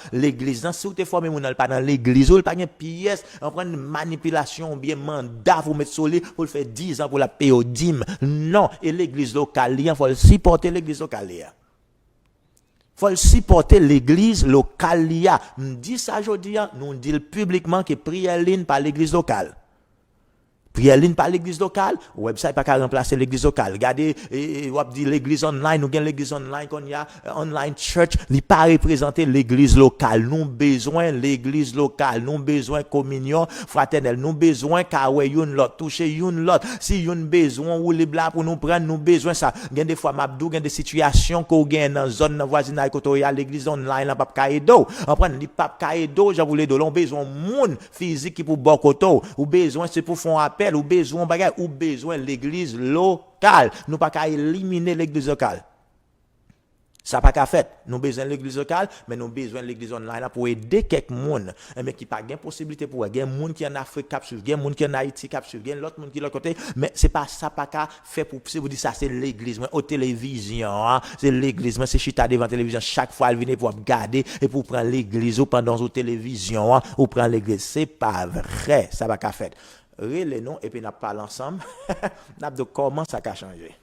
si vous te formé moun pas dans l'église ou pas une pièce on prend une manipulation ou bien mandat pour mettre sur lui pour le faire 10 ans pour la payer au dim. Non, et l'église locale il faut supporter l'église locale. Faut supporter l'église locale. Me dit ça aujourd'hui, nous dit publiquement que prière ligne par l'église locale. Prière ligne par l'église locale, website pas qu'à remplacer l'église locale. Regardez, ou dit l'église online, nous gagne l'église online qu'on y a online church, il pas représenter l'église locale. Nous besoin l'église locale, nous besoin communion fraternelle, nous besoin kawe yon lot, toucher yon lot. Si yon besoin ou les bla pour nous prendre, nous besoin ça. Gagne des fois m'abdou, gagne des situations qu'on gagne dans zone voisinage côté y a l'église online là pas kaedo. On prend li pas kaedo, j'avoue les do, on besoin monde physique qui pour bon côté ou besoin c'est pour faire appel ou besoin bagay ou besoin l'église locale nous pas qu'à éliminer l'église locale ça pas qu'à fait nous besoin l'église locale mais nous besoin l'église online pour aider quelques monde mais qui pas gain possibilité pour gain monde qui en Afrique cap suivre gain monde qui en Haïti cap suivre gain l'autre monde qui l'autre côté mais c'est pas ça pas qu'à fait pour si vous dites ça c'est l'église mais au télévision hein, c'est l'église mais c'est chita devant télévision chaque fois elle vient pour regarder et pour prendre l'église ou pendant aux télévision hein, ou prendre l'église c'est pas vrai ça pas qu'à fait les noms et puis n'a pas ensemble n'a de comment ça a changé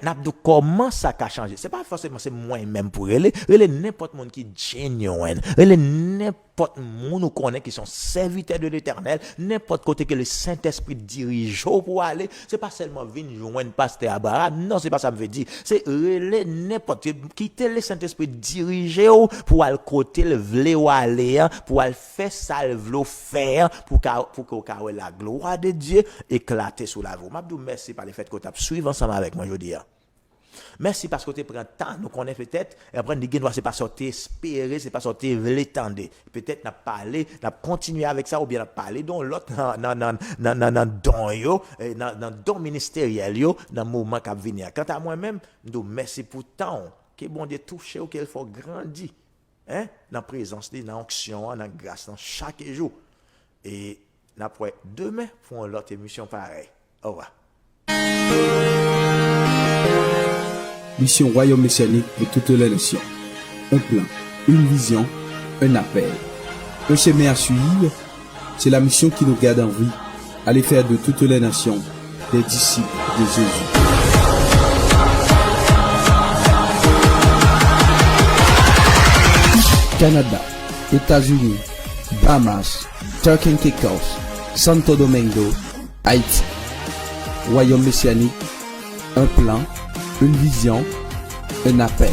n'a de comment ça a changé c'est pas forcément c'est moi même pour les n'importe monde qui genuine les n'importe monde nous connaît qui sont serviteurs de l'Éternel n'importe côté que le Saint-Esprit dirige pour aller c'est pas seulement venir joindre pasteur Abraham non c'est pas ça me veut dire c'est les n'importe quitter le Saint-Esprit diriger pour aller côté le vle ou aller pour aller faire ça le vle faire pour que la gloire de Dieu éclater sous la voie m'abdou merci par le fait que tu as suivi ensemble avec moi aujourd'hui. Merci parce que tu prends temps, nous connaissons peut-être, et après, nous c'est pas sortir espérer, c'est pas sortir l'étendre. Peut-être n'a parlé, n'a continué avec ça, ou bien n'a parlé dans l'autre, dans don ministériel, dans le moment qui va venir. Quant à moi-même, nous merci pour temps, que bon Dieu touche ou qu'il faut grandir, dans la présence, dans l'onction, dans la grâce, dans chaque jour. Et après, demain, pour une autre émission pareille. Au revoir. Mission Royaume Messianique pour toutes les nations. Un plan, une vision, un appel. Un chemin à suivre, c'est la mission qui nous garde en vie, aller faire de toutes les nations des disciples de Jésus. Canada, États-Unis, Bahamas, Turks and Caicos, Santo Domingo, Haïti. Royaume messianique, un plan, une vision, un appel.